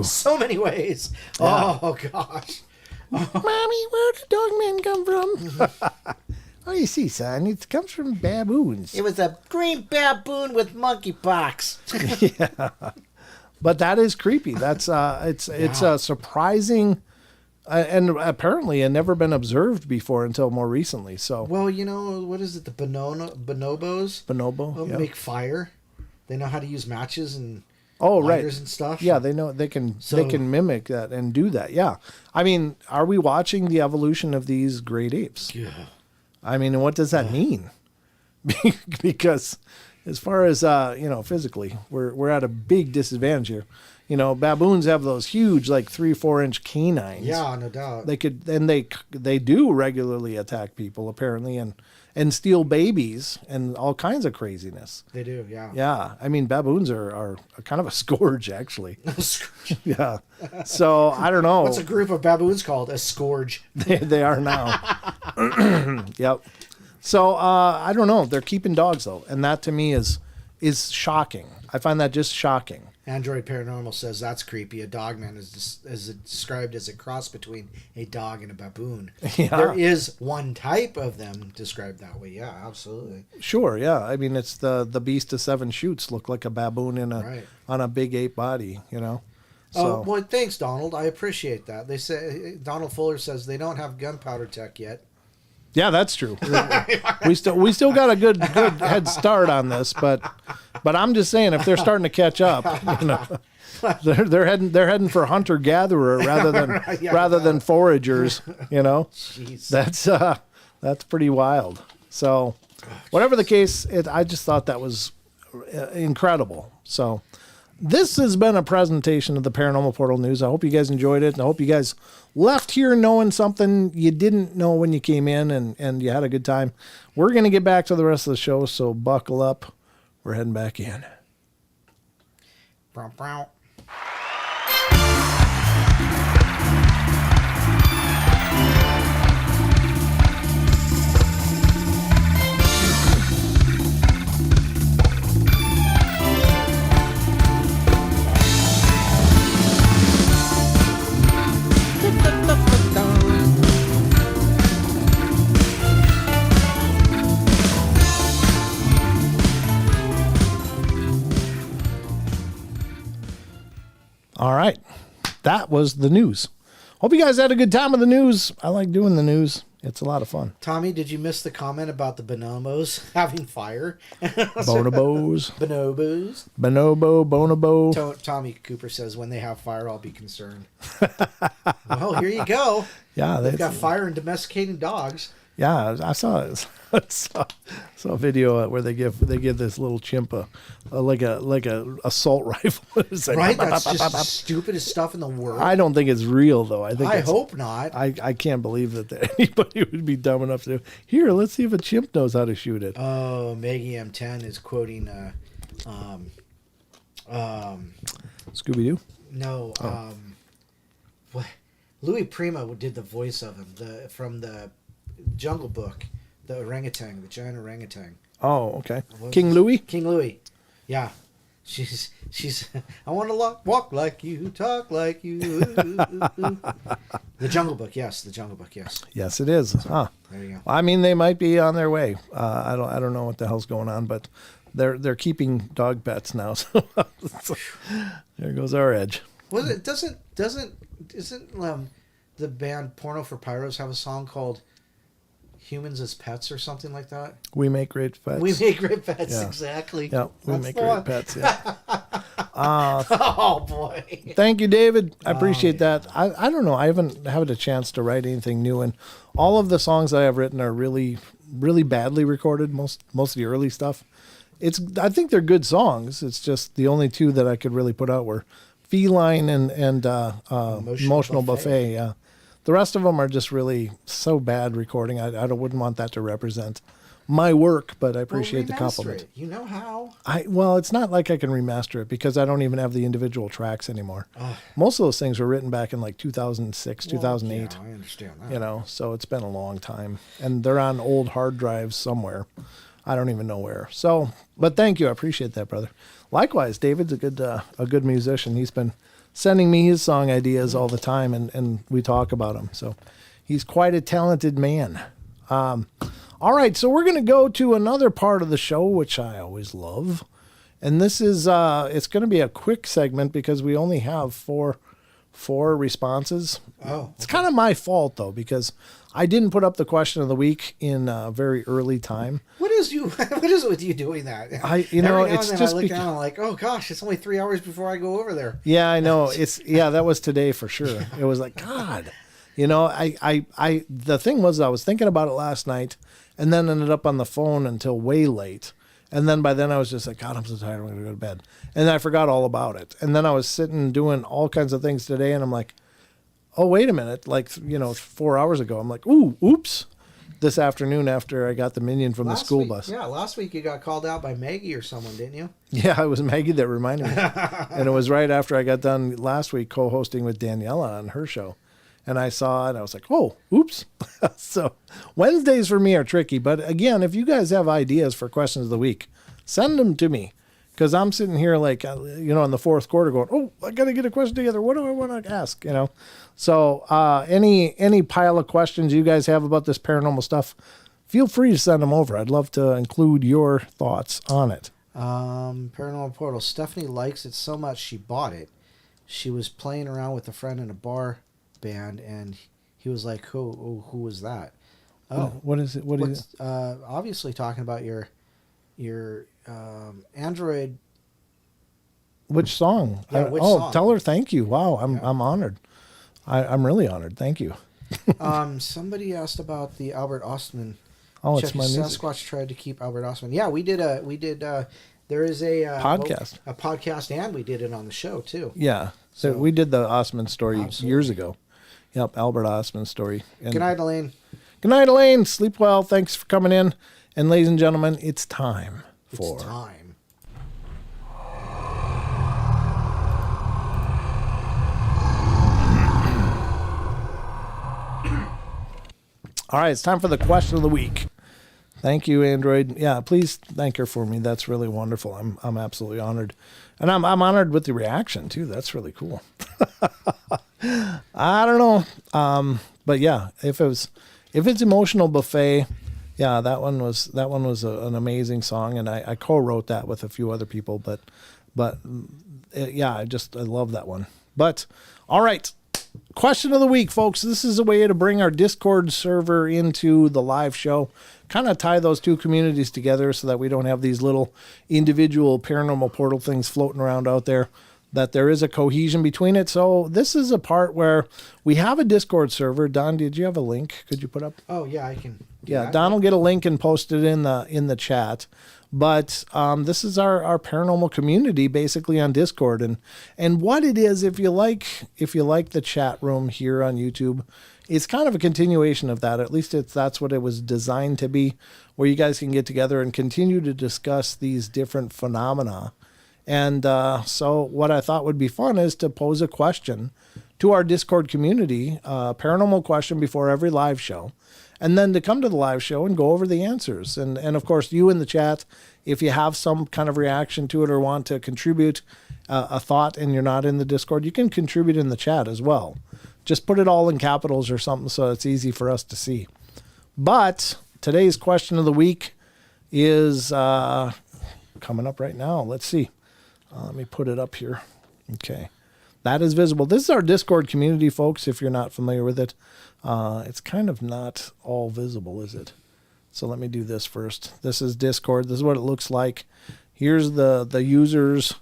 so many ways. Yeah. Oh, gosh. Mommy, where did Dog Man come from? Oh, you see, son, it comes from baboons. It was a green baboon with monkeypox. Yeah. But that is creepy. That's it's a surprising, and apparently had never been observed before until more recently. So well, you know, what is it? The bonobos. Bonobo Make fire. They know how to use matches and lighters and stuff. Yeah, they know they can mimic that and do that. Yeah, I mean, are we watching the evolution of these great apes? Yeah. I mean, what does that mean? Because as far as you know, physically, we're at a big disadvantage here. You know, baboons have those huge, like 3-4 inch canines. Yeah, no doubt. They do regularly attack people apparently, and steal babies and all kinds of craziness. They do, yeah. Yeah, I mean, baboons are kind of a scourge actually. Yeah. So I don't know. What's a group of baboons called? A scourge. They are now. Yep. So I don't know. They're keeping dogs though, and that to me is shocking. I find that just shocking. Android Paranormal says that's creepy. A dogman is described as a cross between a dog and a baboon. Yeah. There is one type of them described that way. Yeah, absolutely. Sure. Yeah. I mean, it's the beast of seven shoots look like a baboon on a big ape body. You know. So. Well, thanks, Donald. I appreciate that. They say Donald Fuller says they don't have gunpowder tech yet. Yeah, that's true. we still got a good head start on this, but I'm just saying if they're starting to catch up, you know, they're heading for hunter gatherer rather than foragers. You know, Jeez. That's pretty wild. So, whatever the case, I just thought that was incredible. So, this has been a presentation of the Paranormal Portal News. I hope you guys enjoyed it, and I hope you guys left here knowing something you didn't know when you came in, and you had a good time. We're going to get back to the rest of the show, so buckle up. We're heading back in. Brow, brow. All right. That was the news. Hope you guys had a good time with the news. I like doing the news. It's a lot of fun. Tommy, did you miss the comment about the bonobos having fire? Bonobos. Bonobos. Bonobo, bonobo. Tommy Cooper says, when they have fire, I'll be concerned. Well, here you go. Yeah, they've got fire and domesticating dogs. Yeah, I saw a video where they give this little chimp a assault rifle. Like, right, that's just the stupidest stuff in the world. I don't think it's real though. I hope not. I can't believe that anybody would be dumb enough to do. Here, let's see if a chimp knows how to shoot it. Oh, Maggie M10 is quoting Scooby Doo. No, what? Louis Prima did the voice of him from the Jungle Book, the orangutan, the giant orangutan. Oh, okay. King Louis? King Louis. Yeah. She's I want to walk like you, talk like you. The Jungle Book, yes. The Jungle Book, yes. Yes, it is. Huh. There you go. Well, I mean, they might be on their way. I don't know what the hell's going on, but they're keeping dog pets now. So there goes our edge. Well, it isn't the band Porno for Pyros have a song called Humans as Pets or something like that? We make great pets. We make great pets, yeah. Exactly. Yeah, we make great pets. Yeah. Oh boy! Thank you, David. I appreciate that. I don't know. I haven't had a chance to write anything new, and all of the songs I have written are really, really badly recorded. Most of the early stuff. I think they're good songs. It's just the only two that I could really put out were Feline and Emotional Buffet. Yeah. The rest of them are just really so bad recording. I wouldn't want that to represent my work, but I appreciate the compliment. It. You know how? Well, it's not like I can remaster it because I don't even have the individual tracks anymore. Most of those things were written back in like 2006, 2008. Yeah, I understand that. You know, so it's been a long time. And they're on old hard drives somewhere. I don't even know where. So, but thank you. I appreciate that, brother. Likewise, David's a good musician. He's been sending me his song ideas all the time, and we talk about them. So he's quite a talented man. All right, so we're going to go to another part of the show, which I always love. And this is, it's going to be a quick segment because we only have four responses. Oh, okay. It's kind of my fault, though, because I didn't put up the question of the week in a very early time. What is it with you doing that? Every now it's and then just I look down and I'm like, oh gosh, it's only 3 hours before I go over there. Yeah, I know. That was today for sure. It was like, God, the thing was, I was thinking about it last night and then ended up on the phone until way late. And then by then I was just like, God, I'm so tired. I'm going to go to bed. And I forgot all about it. And then I was sitting doing all kinds of things today. And I'm like, oh, wait a minute. Like, 4 hours ago, I'm like, oops. This afternoon after I got the minion from the school bus. Yeah, last week you got called out by Maggie or someone, didn't you? Yeah, it was Maggie that reminded me. And it was right after I got done last week co-hosting with Daniela on her show. And I saw it, I was like, oh, oops. So Wednesdays for me are tricky. But again, if you guys have ideas for questions of the week, send them to me. Because I'm sitting here like, in the fourth quarter going, oh, I got to get a question together. What do I want to ask, So any pile of questions you guys have about this paranormal stuff, feel free to send them over. I'd love to include your thoughts on it. Paranormal Portal. Stephanie likes it so much she bought it. She was playing around with a friend in a bar band, and he was like, who was that? Oh, what is it? What is it? Obviously talking about your Android. Which song? Yeah, which song? Tell her thank you. Wow, I'm honored. I'm really honored. Thank you. Somebody asked about the Albert Ostman. Oh, it's my music. Sasquatch tried to keep Albert Ostman. Yeah, we did. There is a podcast. A podcast, and we did it on the show too. Yeah, so we did the Ostman story years ago. Yep, Albert Ostman story. And good night, Elaine. Good night, Elaine. Sleep well. Thanks for coming in. And ladies and gentlemen, it's time for... It's time. All right, it's time for the question of the week. Thank you, Android. Yeah, please thank her for me. That's really wonderful. I'm absolutely honored. And I'm honored with the reaction, too. That's really cool. I don't know. But yeah, if it's Emotional Buffet, yeah, that one was an amazing song, and I co-wrote that with a few other people. But yeah, I love that one. But all right, question of the week, folks. This is a way to bring our Discord server into the live show, kind of tie those two communities together so that we don't have these little individual Paranormal Portal things floating around out there, that there is a cohesion between it. So this is a part where we have a Discord server. Don, did you have a link? Could you put up? Oh, yeah, I can. Yeah, Don will get a link and post it in the chat. But this is our paranormal community basically on Discord, and what it is, if you like the chat room here on YouTube, it's kind of a continuation of that. At least that's what it was designed to be, where you guys can get together and continue to discuss these different phenomena. And so what I thought would be fun is to pose a question to our Discord community, a paranormal question before every live show, and then to come to the live show and go over the answers. And of course, you in the chat, if you have some kind of reaction to it or want to contribute a thought and you're not in the Discord, you can contribute in the chat as well. Just put it all in capitals or something so it's easy for us to see. But today's question of the week is coming up right now. Let's see. Let me put it up here. Okay. That is visible. This is our Discord community, folks, if you're not familiar with it. It's kind of not all visible, is it? So let me do this first. This is Discord. This is what it looks like. Here's the users.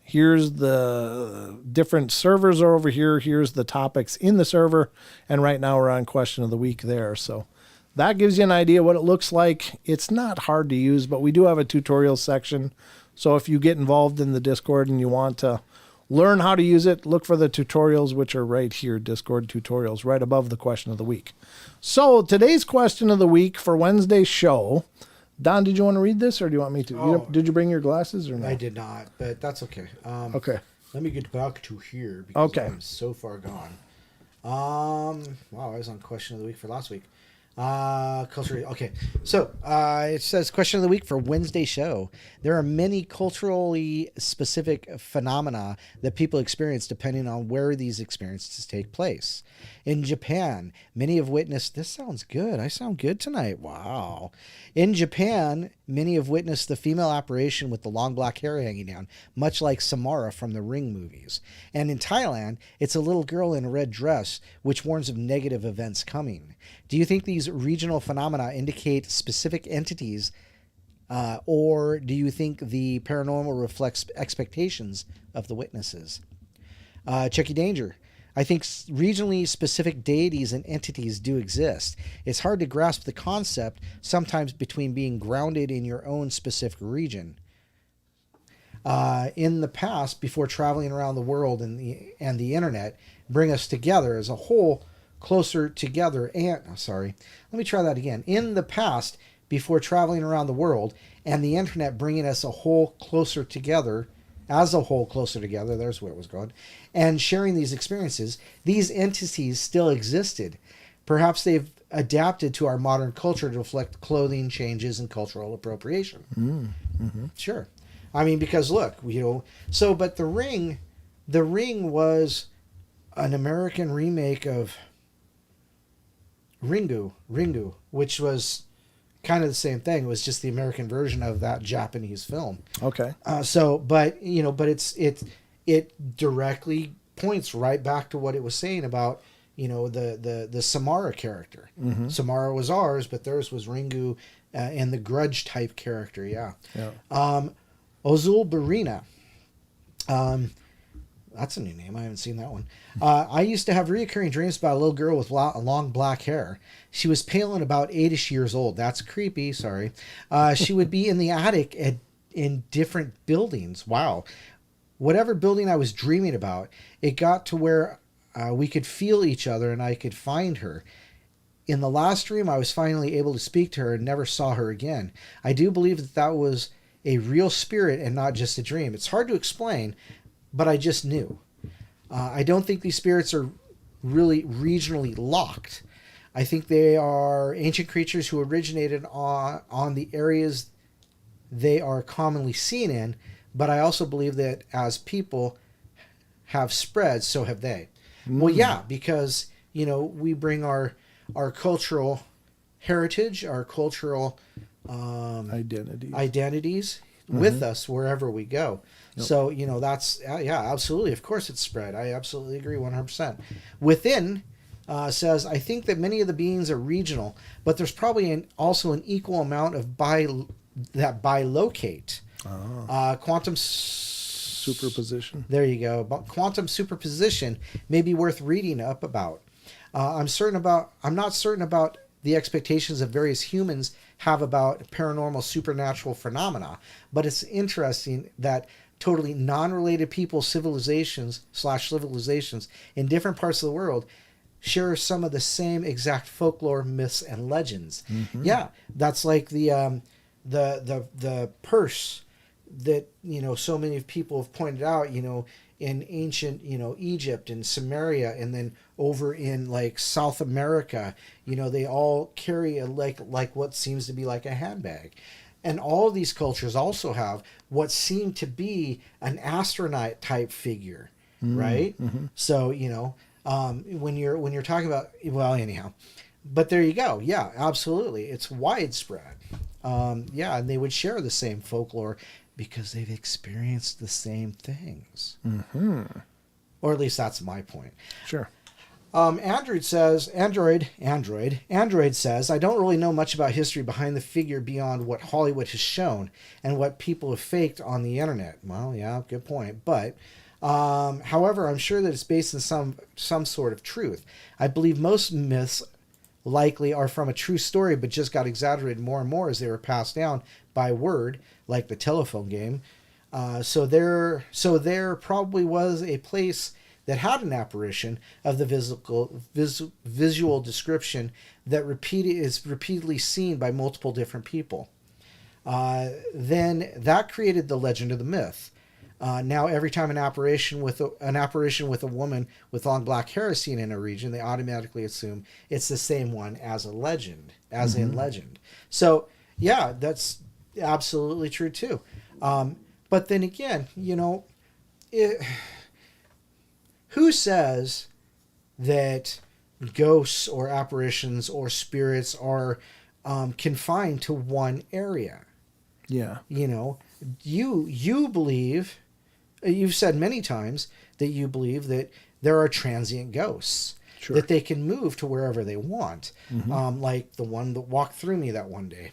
Here's the different servers are over here. Here's the topics in the server. And right now we're on question of the week there. So that gives you an idea what it looks like. It's not hard to use, but we do have a tutorial section. So if you get involved in the Discord and you want to learn how to use it, look for the tutorials, which are right here, Discord tutorials, right above the question of the week. So today's question of the week for Wednesday's show. Don, did you want to read this, or do you want me to? Oh, did you bring your glasses or not? I did not, but that's okay. Okay. Let me get back to here because Okay. I'm so far gone. Wow, I was on question of the week for last week. Culture. Okay. So, it says question of the week for Wednesday show. There are many culturally specific phenomena that people experience depending on where these experiences take place. In Japan, many have witnessed, this sounds good. I sound good tonight. Wow. In Japan, many have witnessed the female apparition with the long black hair hanging down, much like Samara from the Ring movies. And in Thailand, it's a little girl in a red dress, which warns of negative events coming. Do you think these regional phenomena indicate specific entities, or do you think the paranormal reflects expectations of the witnesses? Chucky Danger. I think regionally specific deities and entities do exist. It's hard to grasp the concept sometimes between being grounded in your own specific region. In the past, before traveling around the world and the internet, bring us together as a whole, closer together. And let me try that again. In the past, before traveling around the world and the internet bringing us a whole closer together, as a whole closer together, there's where it was going, and sharing these experiences, these entities still existed. Perhaps they've adapted to our modern culture to reflect clothing changes and cultural appropriation. Mm-hmm. Sure. I mean, because look, but The Ring was an American remake of Ringu, which was kind of the same thing. It was just the American version of that Japanese film. Okay. But it directly points right back to what it was saying about, the Samara character. Samara was ours, but theirs was Ringu and the Grudge type character. Yeah. Ozul Barina. That's a new name. I haven't seen that one. I used to have reoccurring dreams about a little girl with long black hair. She was pale and about 8-ish years old. That's creepy. Sorry. She would be in the attic in different buildings. Wow. Whatever building I was dreaming about, it got to where we could feel each other and I could find her. In the last dream, I was finally able to speak to her and never saw her again. I do believe that was a real spirit and not just a dream. It's hard to explain, but I just knew. I don't think these spirits are really regionally locked. I think they are ancient creatures who originated on the areas they are commonly seen in, but I also believe that as people have spread, so have they. Well, yeah, because, we bring our cultural heritage, our cultural identities with us wherever we go. Yep. So, that's, absolutely. Of course it's spread. I absolutely agree 100%. Within says, I think that many of the beings are regional, but there's probably also an equal amount of bilocate. Quantum superposition. There you go. Quantum superposition may be worth reading up about. I'm not certain about the expectations of various humans have about paranormal supernatural phenomena, but it's interesting that totally non-related people, civilizations in different parts of the world share some of the same exact folklore, myths, and legends. Yeah, that's like the purse that so many people have pointed out, in ancient Egypt and Samaria, and then over in like South America, they all carry like what seems to be like a handbag. And all these cultures also have what seemed to be an astronaut type figure, right? So when you're talking about, well, anyhow, but there you go. Yeah, absolutely, it's widespread. And they would share the same folklore because they've experienced the same things. Or at least that's my point. Sure. Android says, I don't really know much about history behind the figure beyond what Hollywood has shown and what people have faked on the internet. Well, yeah, good point. But, however, I'm sure that it's based on some sort of truth. I believe most myths likely are from a true story, but just got exaggerated more and more as they were passed down by word, like the telephone game. So there probably was a place that had an apparition of the visual description that is repeatedly seen by multiple different people. Then that created the legend of the myth. Now, every time an apparition with a woman with long black hair is seen in a region, they automatically assume it's the same one as a legend, in legend. So, yeah, that's absolutely true too. But then again, who says that ghosts or apparitions or spirits are confined to one area? Yeah. You believe, you've said many times that you believe that there are transient ghosts. Sure. That they can move to wherever they want. Like the one that walked through me that one day.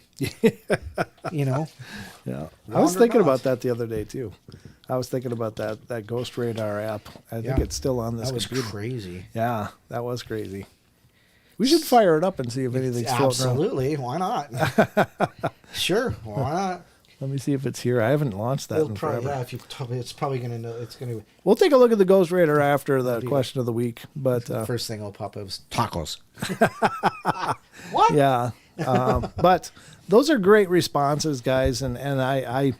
Yeah. I was thinking about that the other day too. I was thinking about that Ghost Radar app. I think it's still on this computer. That was crazy. Yeah, that was crazy. We should fire it up and see if anything's floating around. Absolutely. Why not? Sure. Why not? Let me see if it's here. I haven't launched that in forever. Yeah, it's probably going to know. It's going to. We'll take a look at the Ghost Radar after the question of the week. But first thing will pop up is tacos. What? Yeah, but those are great responses, guys, and I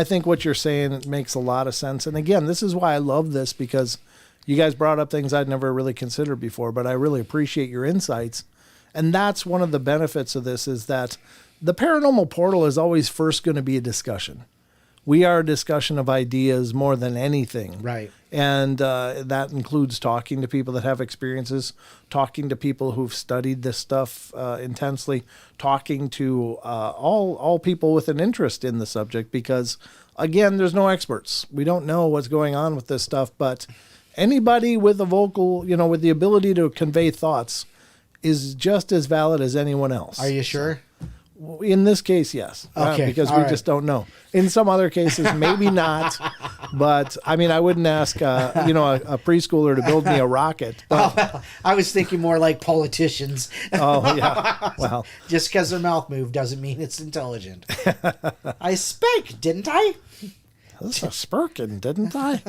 think what you're saying makes a lot of sense. And again, this is why I love this, because you guys brought up things I'd never really considered before. But I really appreciate your insights, and that's one of the benefits of this, is that the Paranormal Portal is always first going to be a discussion. We are a discussion of ideas more than anything. Right. And that includes talking to people that have experiences, talking to people who've studied this stuff intensely, talking to all people with an interest in the subject, because, again, there's no experts. We don't know what's going on with this stuff, but Anybody with a vocal, with the ability to convey thoughts is just as valid as anyone else. Are you sure? In this case, yes. Okay. Because we just don't know. In some other cases, maybe not. But I mean, I wouldn't ask, a preschooler to build me a rocket. But, I was thinking more like politicians. oh yeah. Well, just because their mouth moved doesn't mean it's intelligent. I spake, didn't I? this is a spurkin, didn't I?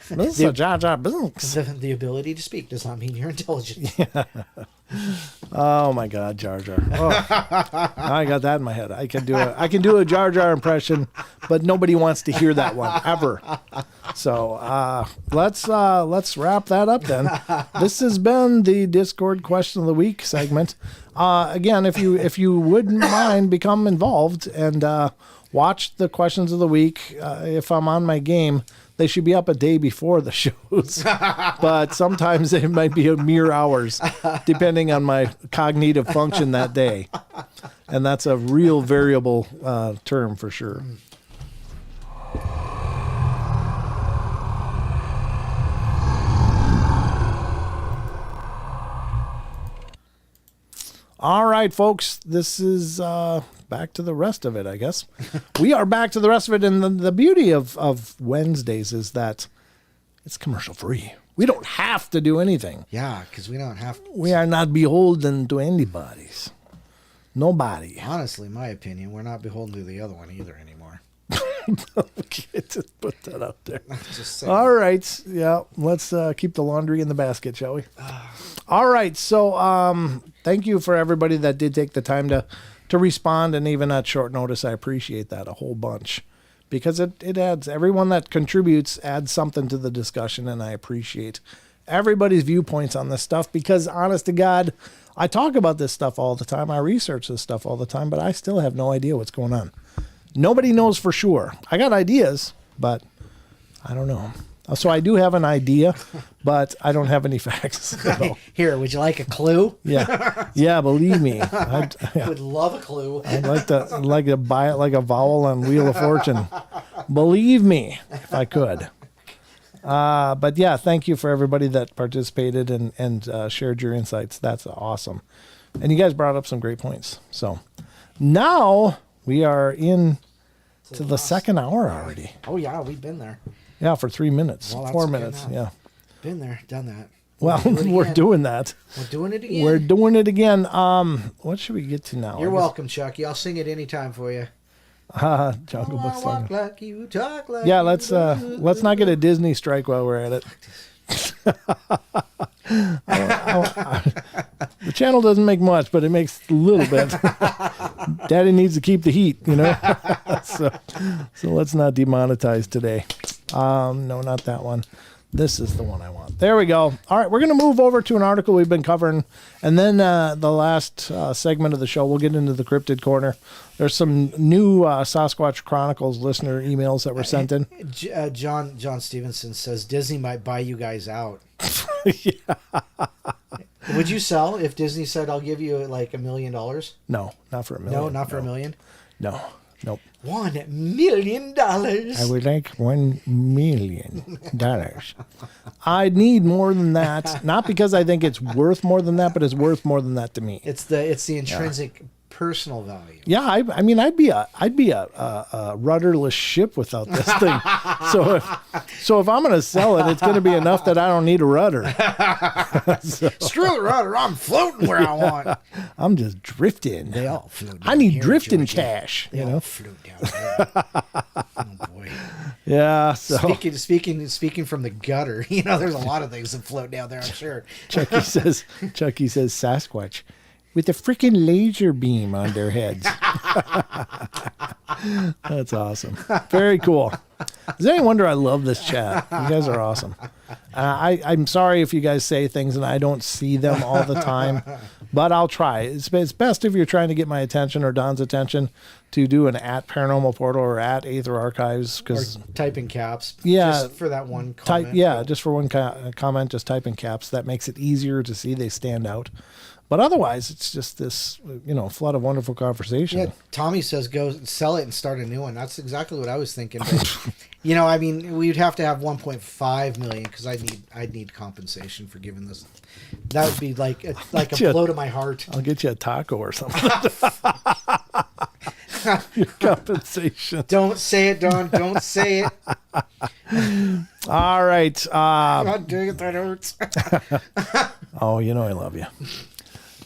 This is a Jar Jar Binks. The ability to speak does not mean you're intelligent. Oh my God, Jar Jar. Oh, I got that in my head. I can do a Jar Jar impression, but nobody wants to hear that one ever. So let's wrap that up then. This has been the Discord Question of the Week segment. Again, if you wouldn't mind, become involved and watch the questions of the week. If I'm on my game, they should be up a day before the shows, but sometimes it might be a mere hours, depending on my cognitive function that day. And that's a real variable term for sure. All right, folks, this is back to the rest of it, I guess. We are back to the rest of it, and the beauty of Wednesdays is that it's commercial free. We don't have to do anything. Yeah, because we don't have to. We are not beholden to anybody's. Nobody. Honestly, my opinion, we're not beholden to the other one either anymore. Okay, just put that out there. Just saying. All right. Yeah, let's keep the laundry in the basket, shall we? All right. So thank you for everybody that did take the time to respond, and even at short notice. I appreciate that a whole bunch, because it adds, everyone that contributes adds something to the discussion, and I appreciate everybody's viewpoints on this stuff, because honest to God, I talk about this stuff all the time. I research this stuff all the time, but I still have no idea what's going on. Nobody knows for sure. I got ideas, but I don't know. So I do have an idea, but I don't have any facts. So. Here, would you like a clue? Yeah, believe me. Would love a clue. I'd like to buy it like a vowel on Wheel of Fortune. Believe me, if I could. But yeah, thank you for everybody that participated and shared your insights. That's awesome. And you guys brought up some great points. So now we are in to the second hour already. Oh, yeah, we've been there. Yeah, for 3 minutes, well, 4 minutes. Yeah. Been there, done that. Well, we're doing that. We're doing it again. We're doing it again. What should we get to now? You're welcome, Chucky. I'll sing it anytime for you. Jungle Book song. Walk like you, talk like Yeah, you, let's not get a Disney strike while we're at it. The channel doesn't make much, but it makes a little bit. Daddy needs to keep the heat, so let's not demonetize today. No, not that one. This is the one I want. There we go. All right, we're going to move over to an article we've been covering, and then the last segment of the show, we'll get into the Cryptid Corner. There's some new Sasquatch Chronicles listener emails that were sent in. John Stevenson says Disney might buy you guys out. Yeah. Would you sell if Disney said, I'll give you like $1 million? No, not for $1 million. No, not for $1 million? No. Nope. $1 million. I would like $1 million. I need more than that. Not because I think it's worth more than that, but it's worth more than that to me. It's the intrinsic personal value. Yeah, I mean, I'd be a rudderless ship without this thing. So if I'm going to sell it, it's going to be enough that I don't need a rudder. Screw the rudder, I'm floating where I want. I'm just drifting. They all float. I need drifting cash. They all float down there. Oh boy. Yeah. So speaking from the gutter, there's a lot of things that float down there. I'm sure. Chucky says Sasquatch with a freaking laser beam on their heads. That's awesome. Very cool. Is there any wonder I love this chat? You guys are awesome. I'm sorry if you guys say things and I don't see them all the time, but I'll try. It's best if you're trying to get my attention or Don's attention to do an @Paranormal Portal or @Aether Archives. Or type in caps. Yeah. Just for that one comment. Just for one comment, just type in caps. That makes it easier to see. They stand out. But otherwise, it's just this, flood of wonderful conversation. Yeah, Tommy says go sell it and start a new one. That's exactly what I was thinking. But You know, I mean, we'd have to have 1.5 million because I'd need compensation for giving this. That would be like a blow to my heart. I'll get you a taco or something. Your compensation. Don't say it, Don. Don't say it. All right. I'm not doing it. That hurts. Oh, you know I love you.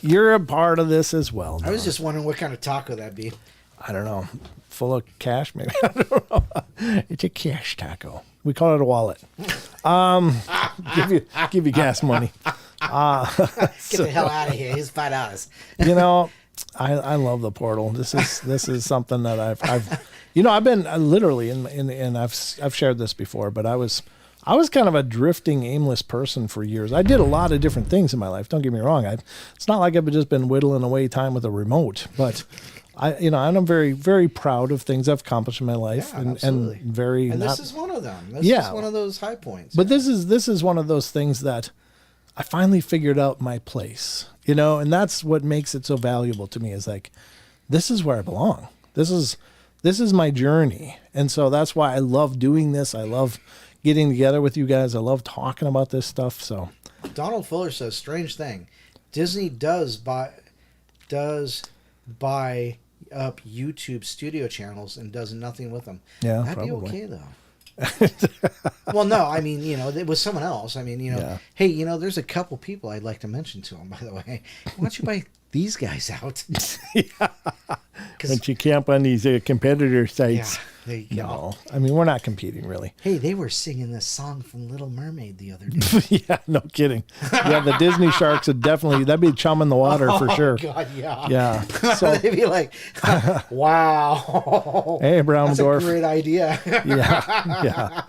You're a part of this as well. I was just wondering what kind of taco that'd be. I don't know. Full of cash, maybe. I don't know. It's a cash taco. We call it a wallet. Give you gas money. Get the hell out of here. Here's $5. You know, I love the portal. This is something that I've been literally and I've shared this before, but I was kind of a drifting, aimless person for years. I did a lot of different things in my life. Don't get me wrong. It's not like I've just been whittling away time with a remote, but I'm very, very proud of things I've accomplished in my life, and very. And this is one of them. This is one of those high points. But this is one of those things that I finally figured out my place, and that's what makes it so valuable to me. Is like, this is where I belong. This is my journey, and so that's why I love doing this. I love getting together with you guys. I love talking about this stuff. So, Donald Fuller says, strange thing, Disney does buy up YouTube studio channels and does nothing with them. Yeah, that'd probably. be okay though. Well, no, I mean, it was someone else. I mean, hey, there's a couple people I'd like to mention to them, by the way. Why don't you buy these guys out? Yeah. Don't you camp on these competitor sites? Yeah, there you go. No, I mean, we're not competing, really. Hey, they were singing this song from Little Mermaid the other day. Yeah, no kidding. Yeah, the Disney sharks would that'd be chum in the water for sure. Oh, God, yeah. Yeah. So they'd be like, wow. Hey, Brown That's Dwarf. a great idea. Yeah.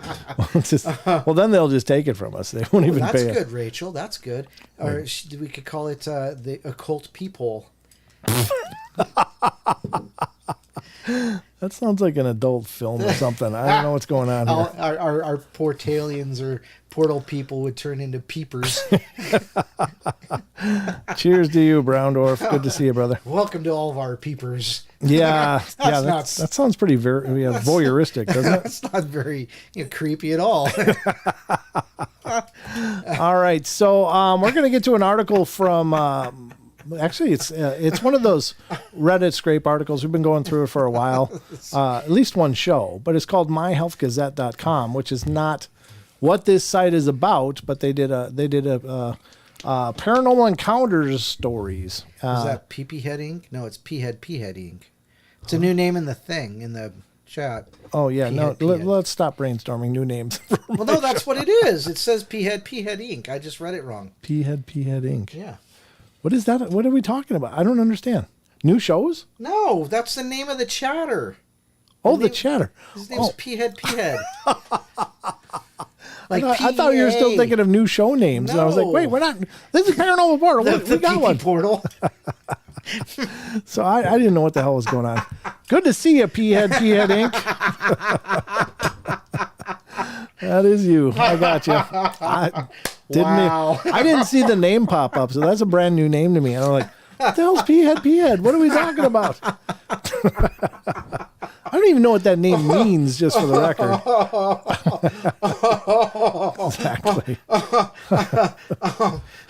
Well, then they'll just take it from us. They won't even pay it. That's good, Rachel. That's good. Or we could call it the occult peephole. That sounds like an adult film or something. I don't know what's going on here. Our portalians or portal people would turn into peepers. Cheers to you, Brown Dwarf. Good to see you, brother. Welcome to all of our peepers. Yeah, that sounds pretty voyeuristic, doesn't it? That's not very creepy at all. All right, so we're going to get to an article from. Actually, it's one of those Reddit scrape articles. We've been going through it for a while, at least one show. But it's called myhealthgazette.com, which is not what this site is about. But they did a paranormal encounters stories. Is that PP Head Inc? No, it's P Head Inc. It's a new name in the chat. Oh yeah, let's stop brainstorming new names. Well, no, that's what it is. It says P Head Inc. I just read it wrong. P Head Inc. Yeah. What is that? What are we talking about? I don't understand. New shows? No, that's the name of the chatter. Oh, the chatter. His name's P Head. Like I thought you were still thinking of new show names. No. And I was like, wait, we're not. This is Paranormal Portal. We got one. Portal. So I didn't know what the hell was going on. Good to see you, P-Head Inc. That is you. I got you. I didn't see the name pop up, so that's a brand new name to me. And I'm like, what the hell's P-Head? What are we talking about? I don't even know what that name means, just for the record. Exactly.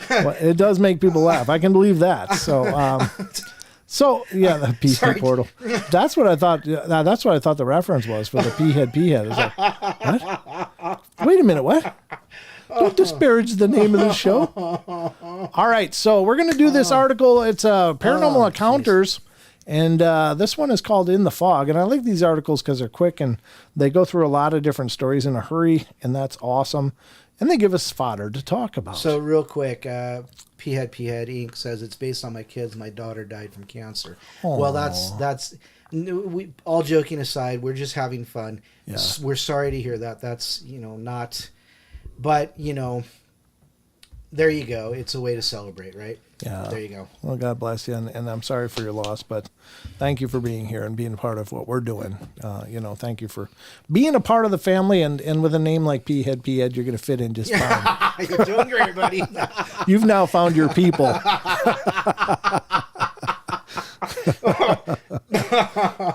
Well, it does make people laugh. I can believe that. So yeah, the P-Head Portal. That's what I thought. That's what I thought the reference was for the P-Head. It's like, what? Wait a minute, what? Don't disparage the name of the show. All right, so we're going to do this article. It's Paranormal Encounters, and this one is called In the Fog. And I like these articles because they're quick, and they go through a lot of different stories in a hurry, and that's awesome. And they give us fodder to talk about. So real quick, P-Head Inc. says it's based on my kids. My daughter died from cancer. Aww. Well, that's we, all joking aside, we're just having fun. Yeah. We're sorry to hear that. That's, not... But, there you go. It's a way to celebrate, right? Yeah. There you go. Well, God bless you, and I'm sorry for your loss, but thank you for being here and being a part of what we're doing. Thank you for being a part of the family, and with a name like P-Head, you're going to fit in just fine. You're doing great, buddy. You've now found your people.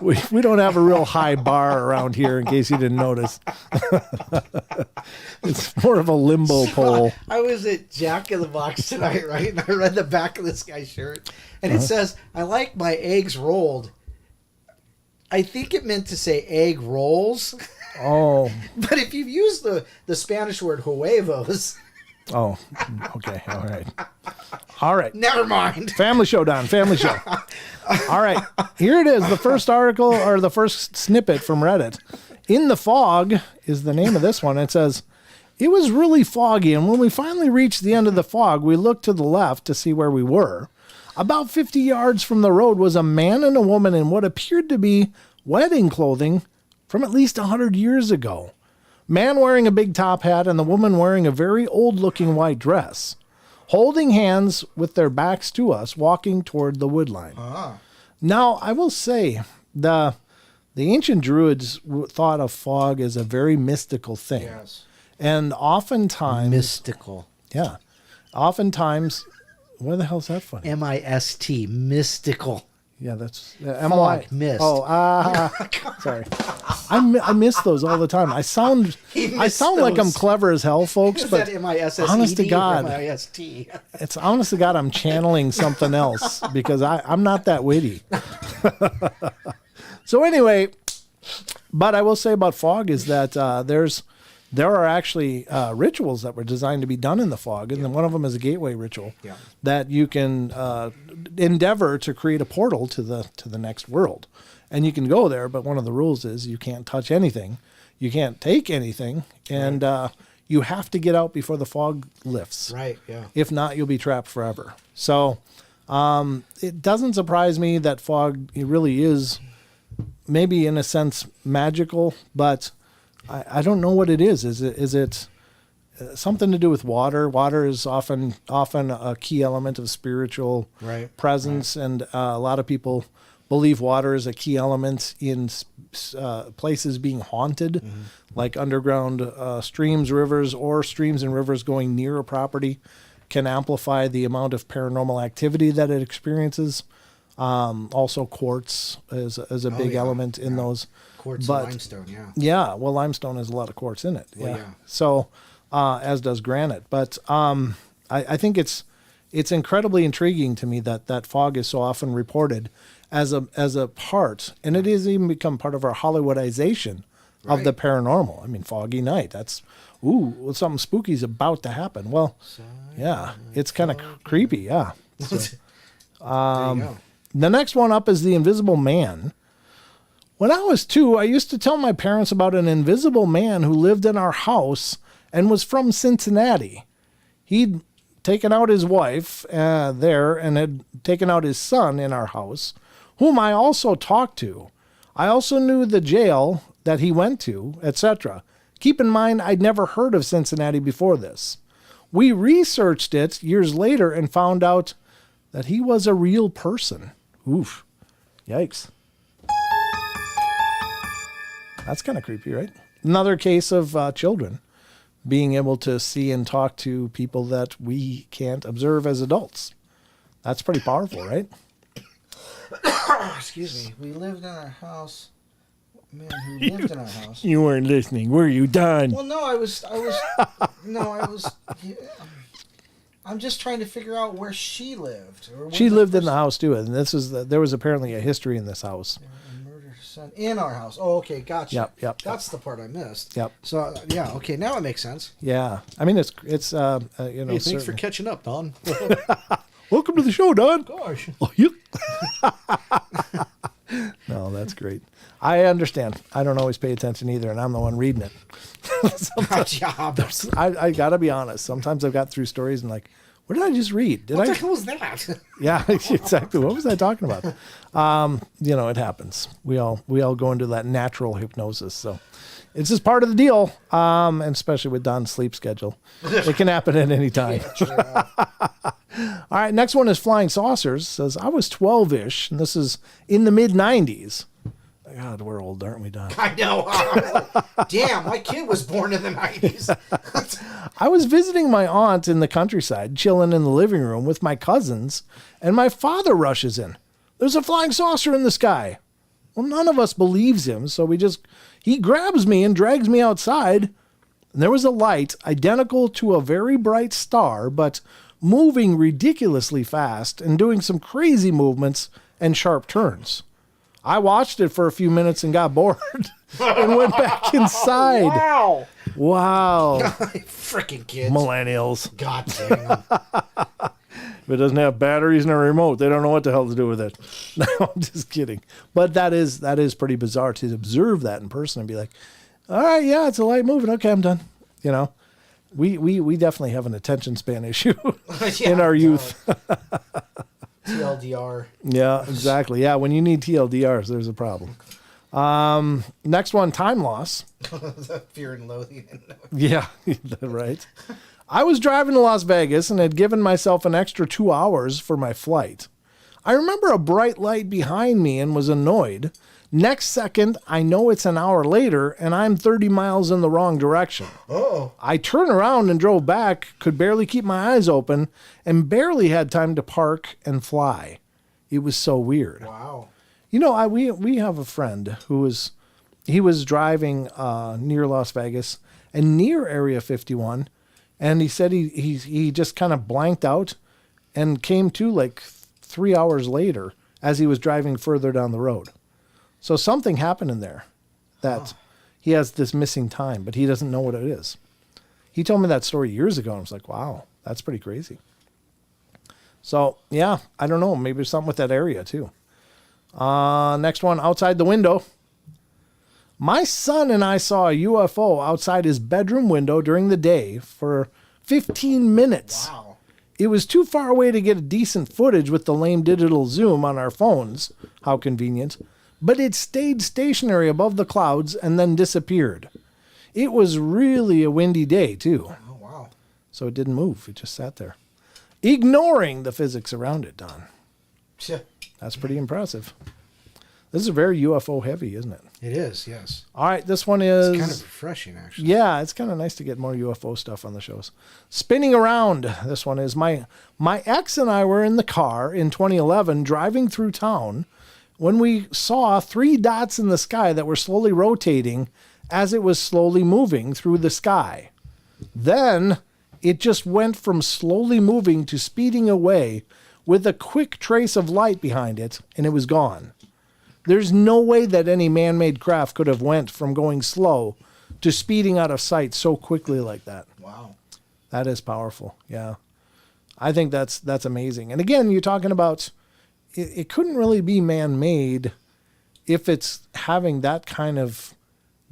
We don't have a real high bar around here, in case you didn't notice. It's more of a limbo pole. I was at Jack in the Box tonight, right? And I read the back of this guy's shirt, and it says, "I like my eggs rolled." I think it meant to say egg rolls. Oh. But if you use the Spanish word huevos. Oh, okay. All right. Never mind. Family show, Don. Family show. All right. Here it is. The first article, or the first snippet from Reddit. In the Fog is the name of this one. It says, "It was really foggy, and when we finally reached the end of the fog, we looked to the left to see where we were. About 50 yards from the road was a man and a woman in what appeared to be wedding clothing from at least 100 years ago. Man wearing a big top hat and the woman wearing a very old-looking white dress, holding hands with their backs to us, walking toward the woodline." Now, I will say, the ancient Druids thought of fog as a very mystical thing. Yes. And oftentimes... Mystical. Yeah. Oftentimes... Where the hell's that funny? M-I-S-T. Mystical. Yeah, that's... Fog, mist. Oh, sorry. I miss those all the time. I sound like I'm clever as hell, folks, Is but that M-I-S-S-E-D honest to or God, M-I-S-T? it's honest to God, I'm channeling something else because I'm not that witty. So anyway, but I will say about fog is that there are actually rituals that were designed to be done in the fog, and then one of them is a gateway ritual that you can endeavor to create a portal to the next world, and you can go there. But one of the rules is you can't touch anything, you can't take anything, and you have to get out before the fog lifts. Right. Yeah. If not, you'll be trapped forever. So it doesn't surprise me that fog really is maybe in a sense magical, but I don't know what it is. Is it something to do with water? Water is often a key element of spiritual presence, and a lot of people believe water is a key element in places being haunted, like underground streams, rivers, or streams and rivers going near a property can amplify the amount of paranormal activity that it experiences. Also, quartz is a big element in those. Quartz and limestone, Yeah, well, limestone has a lot of quartz in it. Well, So, as does granite. But I think it's incredibly intriguing to me that fog is so often reported as a part, and it has even become part of our Hollywoodization of the paranormal. I mean, foggy night. That's something spooky is about to happen. Well, yeah, it's kind of creepy. Yeah. So, there you go. The next one up is the Invisible Man. When I was 2, I used to tell my parents about an invisible man who lived in our house and was from Cincinnati. He'd taken out his wife there and had taken out his son in our house, whom I also talked to. I also knew the jail that he went to, etc. Keep in mind, I'd never heard of Cincinnati before this. We researched it years later and found out that he was a real person. Oof. Yikes. That's kind of creepy, right? Another case of children being able to see and talk to people that we can't observe as adults. That's pretty powerful, right? Excuse me. We lived in our house. Man who lived in our house. You weren't listening, were you, Don? Well, no, I was. Yeah. I'm just trying to figure out where she lived. She lived in the house too, and there was apparently a history in this house. Son in our house. Oh, okay, gotcha. Yep. That's the part I missed. Yep. So yeah, okay, now it makes sense. Yeah, I mean it's Hey, thanks for catching up, Don. Welcome to the show, Don. Gosh. Oh, you. No, that's great. I understand. I don't always pay attention either, and I'm the one reading it. I gotta be honest. Sometimes I've got through stories and like, what did I just read? What the hell was that? Yeah, exactly. What was I talking about? It happens. We all go into that natural hypnosis. So it's just part of the deal. And especially with Don's sleep schedule, it can happen at any time. All right. Next one is Flying Saucers. It says, I was 12-ish, and this is in the mid-90s. God, we're old, aren't we, Don? I know. Damn, my kid was born in the 90s. I was visiting my aunt in the countryside, chilling in the living room with my cousins, and my father rushes in. There's a flying saucer in the sky. Well, none of us believes him, so he grabs me and drags me outside. And there was a light identical to a very bright star, but moving ridiculously fast and doing some crazy movements and sharp turns. I watched it for a few minutes and got bored and went back inside. Wow. Freaking kids. Millennials. God damn. If it doesn't have batteries and a remote, they don't know what the hell to do with it. No, I'm just kidding. But that is pretty bizarre to observe that in person and be like, all right, yeah, it's a light moving. Okay, I'm done. You know, we definitely have an attention span issue in our youth. TLDR. Yeah, exactly. Yeah, when you need TLDRs, there's a problem. Next one, time loss. Fear and loathing. Yeah, right. I was driving to Las Vegas and had given myself an extra 2 hours for my flight. I remember a bright light behind me and was annoyed. Next second, I know it's an hour later and I'm 30 miles in the wrong direction. Oh. I turned around and drove back, could barely keep my eyes open, and barely had time to park and fly. It was so weird. Wow. You know, we have a friend who was driving near Las Vegas and near Area 51, and he said he just kind of blanked out and came to like 3 hours later as he was driving further down the road. So something happened in there that he has this missing time, but he doesn't know what it is. He told me that story years ago, and I was like, wow, that's pretty crazy. So, yeah, I don't know. Maybe there's something with that area, too. Next one, outside the window. My son and I saw a UFO outside his bedroom window during the day for 15 minutes. Wow. It was too far away to get a decent footage with the lame digital zoom on our phones. How convenient. But it stayed stationary above the clouds and then disappeared. It was really a windy day, too. Oh, wow. So it didn't move. It just sat there. Ignoring the physics around it, Don. Yeah. That's pretty impressive. This is very UFO heavy, isn't it? It is, yes. All right, this one is... It's kind of refreshing, actually. Yeah, it's kind of nice to get more UFO stuff on the shows. Spinning around, this one is... My ex and I were in the car in 2011 driving through town when we saw 3 dots in the sky that were slowly rotating as it was slowly moving through the sky. Then it just went from slowly moving to speeding away with a quick trace of light behind it, and it was gone. There's no way that any man-made craft could have went from going slow to speeding out of sight so quickly like that. Wow. That is powerful, yeah. I think that's amazing. And again, you're talking about... It couldn't really be man-made if it's having that kind of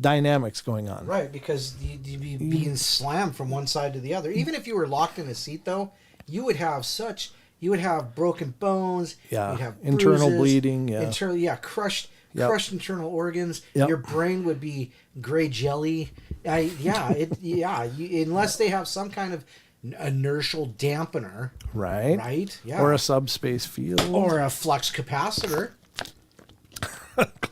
dynamics going on. Right, because you'd be being slammed from one side to the other. Even if you were locked in a seat, though, you would have broken bones. Yeah, you'd have internal bruises, bleeding. Yeah, crushed Yep. crushed internal organs. Yep. Your brain would be gray jelly. Unless they have some kind of inertial dampener. Right. Right. Yeah. Or a subspace field. Or a flux capacitor.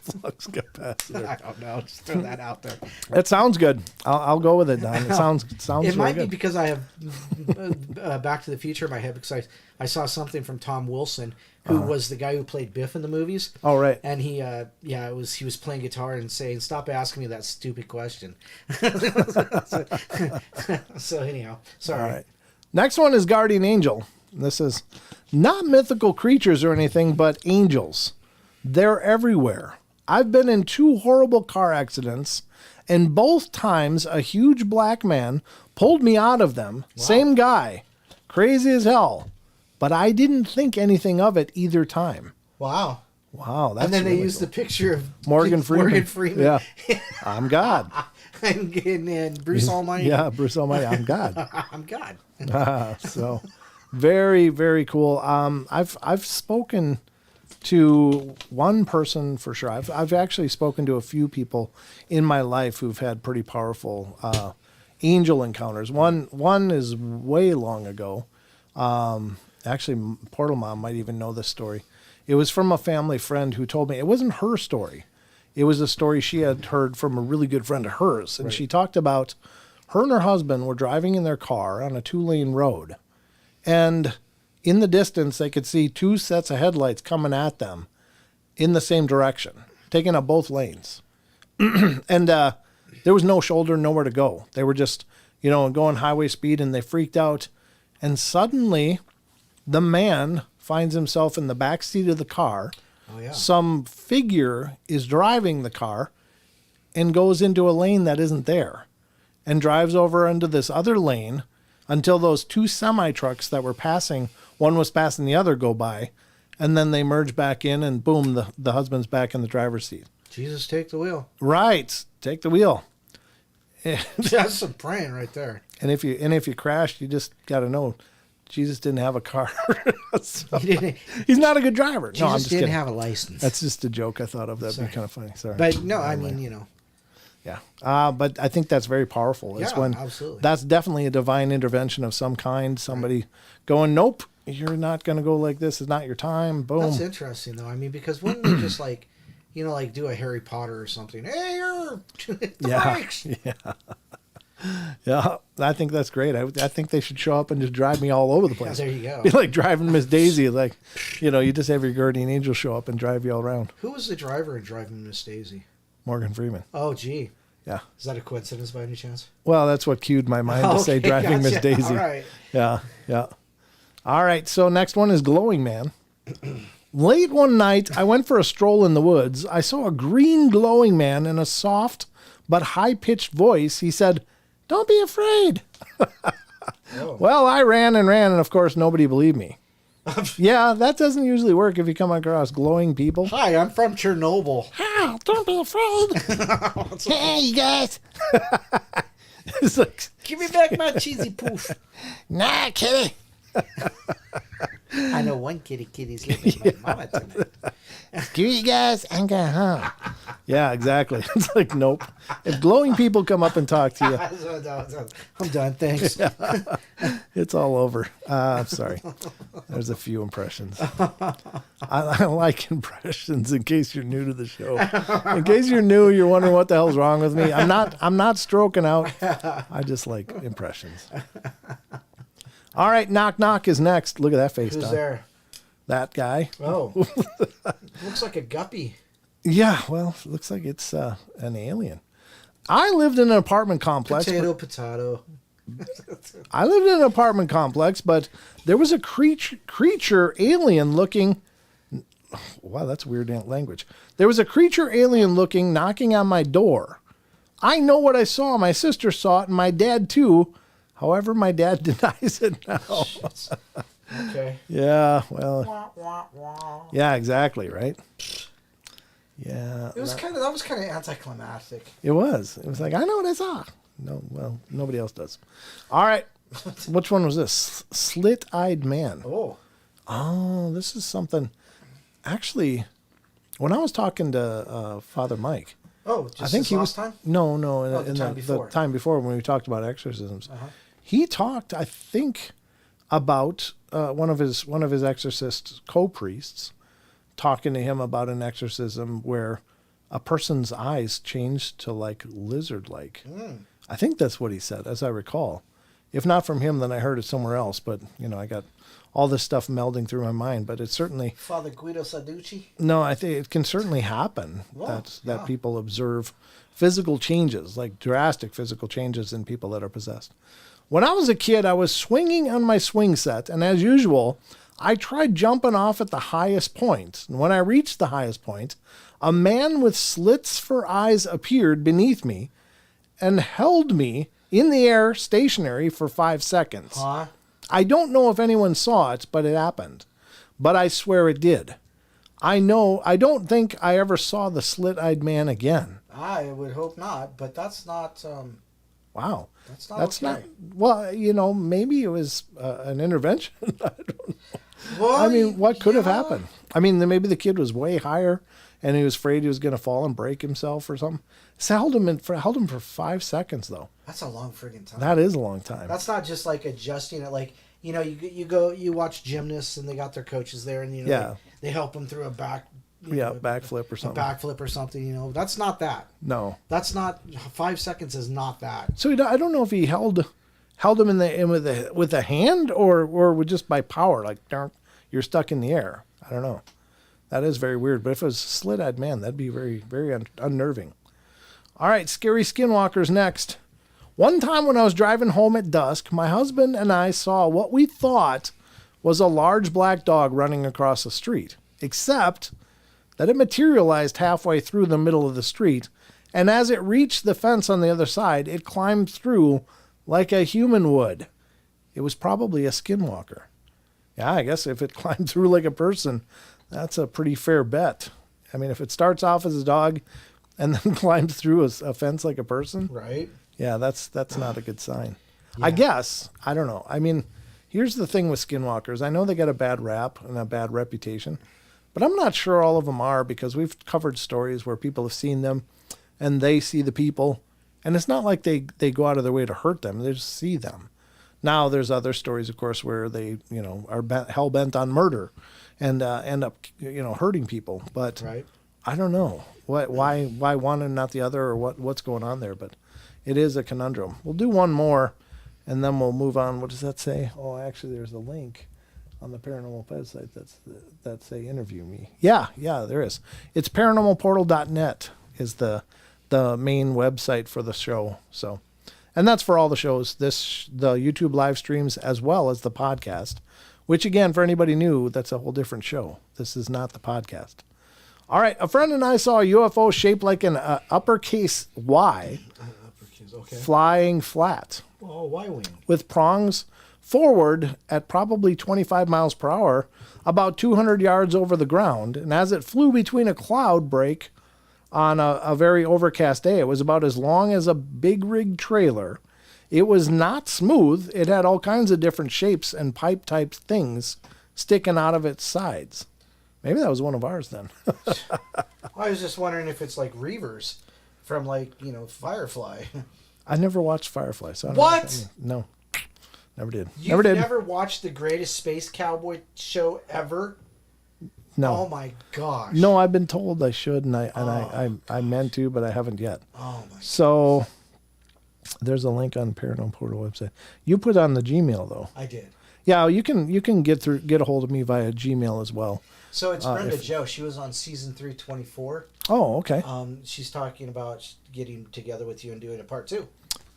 Flux capacitor. I don't know. Just throw that out there. That sounds good. I'll go with it, Don. It sounds It really might be good. because I have Back to the Future in my head, because I saw something from Tom Wilson, who was the guy who played Biff in the movies. Oh, right. And he was playing guitar and saying, "Stop asking me that stupid question." So anyhow, sorry. All right. Next one is Guardian Angel. This is not mythical creatures or anything, but angels. They're everywhere. I've been in 2 horrible car accidents, and both times a huge black man pulled me out of them. Wow. Same guy. Crazy as hell. But I didn't think anything of it either time. Wow. Wow. That's and then they really used cool. the picture of Morgan Freeman. Morgan Freeman. Yeah. I'm God. and Bruce Almighty. Yeah, Bruce Almighty. I'm God. I'm God. So very, very cool. I've spoken to one person for sure. I've actually spoken to a few people in my life who've had pretty powerful angel encounters. One is way long ago. Actually, Portal Mom might even know this story. It was from a family friend who told me it wasn't her story. It was a story she had heard from a really good friend of hers. And She talked about her and her husband were driving in their car on a 2-lane road. And in the distance, they could see 2 sets of headlights coming at them in the same direction. taking up both lanes. And there was no shoulder, nowhere to go. They were just, going highway speed, and they freaked out. And suddenly, the man finds himself in the back seat of the car. Oh, yeah. Some figure is driving the car and goes into a lane that isn't there and drives over into this other lane until those two semi-trucks that were passing, one was passing the other, go by. And then they merge back in, and boom, the husband's back in the driver's seat. Jesus, take the wheel. Right. Take the wheel. That's some praying right there. And if you crash, you just got to know Jesus didn't have a car. So, he's not a good driver. Jesus no, I'm just didn't kidding. have a license. That's just a joke I thought of. That'd be kind of funny. Sorry. But no, I mean, Yeah. But I think that's very powerful. It's when absolutely. That's definitely a divine intervention of some kind. Somebody going, nope, you're not going to go like this. It's not your time. Boom. That's interesting, though. I mean, because wouldn't they just like do a Harry Potter or something? Hey, you're the brakes. Yeah. Yeah, I think that's great. I think they should show up and just drive me all over the place. Yeah, there you go. Be like driving Miss Daisy. Like, you just have your guardian angel show up and drive you all around. Who was the driver in Driving Miss Daisy? Morgan Freeman. Oh, gee. Yeah. Is that a coincidence by any chance? Well, that's what cued my mind to say Driving Miss Daisy. All right. Yeah, yeah. All right, so next one is Glowing Man. Late one night, I went for a stroll in the woods. I saw a green glowing man in a soft but high-pitched voice. He said, "Don't be afraid." Oh. Well, I ran, and of course, nobody believed me. Yeah, that doesn't usually work if you come across glowing people. Hi, I'm from Chernobyl. Hi, don't be afraid. Hey, you guys. It's like, give me back my cheesy poof. Nah, kitty. I know one kitty's living with my mama tonight. Screw you guys, I'm going home. Yeah, exactly. It's like, nope. If glowing people come up and talk to you, I'm done, thanks. it's all over. I'm sorry. There's a few impressions. I like impressions in case you're new to the show. In case you're new, you're wondering what the hell's wrong with me. I'm not stroking out. I just like impressions. All right, Knock Knock is next. Look at that face. Who's Don. there? That guy. Oh. Looks like a guppy. Yeah, well, looks like it's an alien. I lived in an apartment complex. Potato. I lived in an apartment complex, but there was a creature alien looking. Wow, that's weird language. There was a creature alien looking, knocking on my door. I know what I saw. My sister saw it, and my dad too. However, my dad denies it now. Okay. Yeah, well. Yeah, exactly, right? Yeah. That was kind of anticlimactic. It was. It was like, I know what I saw. No, well, nobody else does. All right. Which one was this? Slit-eyed man. Oh, this is something. Actually, when I was talking to Father Mike. Oh, just I think he was time? No, the time before when we talked about exorcisms. He talked, I think, about one of his exorcist co-priests talking to him about an exorcism where a person's eyes changed to like lizard-like. I think that's what he said, as I recall. If not from him, then I heard it somewhere else. But I got all this stuff melding through my mind. But it's certainly Father Guido Saducci. No, I think it can certainly happen that people observe physical changes, like drastic physical changes in people that are possessed. When I was a kid, I was swinging on my swing set, and as usual, I tried jumping off at the highest point. And when I reached the highest point, a man with slits for eyes appeared beneath me and held me in the air stationary for 5 seconds. I don't know if anyone saw it, but it happened. But I swear it did. I don't think I ever saw the slit-eyed man again. I would hope not, but that's not... Wow. That's not... Well, maybe it was an intervention. I don't know. Well, I mean, what could have happened? I mean, maybe the kid was way higher and he was afraid he was going to fall and break himself or something. So held him for 5 seconds, though. That's a long friggin' time. That is a long time. That's not just like adjusting it. Like, you watch gymnasts and they got their coaches there and, they help them through a backflip or something. A backflip or something, That's not that. No. That's not... 5 seconds is not that. So I don't know if he held him with a hand or just by power, like you're stuck in the air. I don't know. That is very weird. But if it was a slit-eyed man, that'd be very, very unnerving. All right, scary skinwalkers next. One time when I was driving home at dusk, my husband and I saw what we thought was a large black dog running across the street, except that it materialized halfway through the middle of the street, and as it reached the fence on the other side, it climbed through like a human would. It was probably a skinwalker. Yeah, I guess if it climbed through like a person, that's a pretty fair bet. I mean, if it starts off as a dog and then climbs through a fence like a person, Right. yeah, that's not a good sign. Yeah. I guess. I don't know. I mean, here's the thing with skinwalkers. I know they got a bad rap and a bad reputation, but I'm not sure all of them are, because we've covered stories where people have seen them and they see the people, and it's not like they go out of their way to hurt them. They just see them. Now, there's other stories, of course, where they, are hell-bent on murder and end up, hurting people. But Right. I don't know why one and not the other, or what's going on there. But it is a conundrum. We'll do one more, and then we'll move on. What does that say? Oh, actually, there's a link on the Paranormal website that say interview me. Yeah, there is. It's paranormalportal.net is the main website for the show. So, and that's for all the shows, the YouTube live streams as well as the podcast, which again, for anybody new, that's a whole different show. This is not the podcast. All right. A friend and I saw a UFO shaped like an uppercase Y Okay. flying flat Oh, Y-wing. with prongs forward at probably 25 miles per hour, about 200 yards over the ground. And as it flew between a cloud break on a very overcast day, it was about as long as a big rig trailer. It was not smooth. It had all kinds of different shapes and pipe type things sticking out of its sides. Maybe that was one of ours then. I was just wondering if it's like Reavers from Firefly. I never watched Firefly. So I don't What? know that means. No. Never did. You've never watched the greatest space cowboy show ever? No. Oh my gosh. No, I've been told I should, and I meant to, but I haven't yet. Oh my. So there's a link on Paranormal Portal website. You put on the Gmail though. I did. Yeah, you can get a hold of me via Gmail as well. So it's Brenda Joe. She was on season 324. Oh, okay. She's talking about getting together with you and doing a part 2.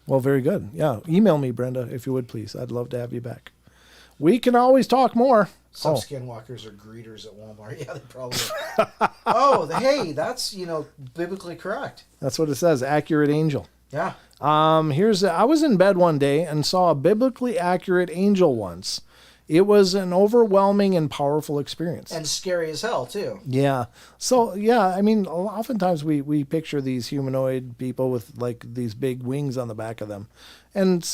Well, very good. Yeah, email me, Brenda, if you would, please. I'd love to have you back. We can always talk more. Some skinwalkers are greeters at Walmart. Yeah, they probably are. Hey, that's, biblically correct. That's what it says, accurate angel. Yeah. I was in bed one day and saw a biblically accurate angel once. It was an overwhelming and powerful experience. And scary as hell, too. Yeah. So, yeah, I mean, oftentimes we picture these humanoid people with, like, these big wings on the back of them. And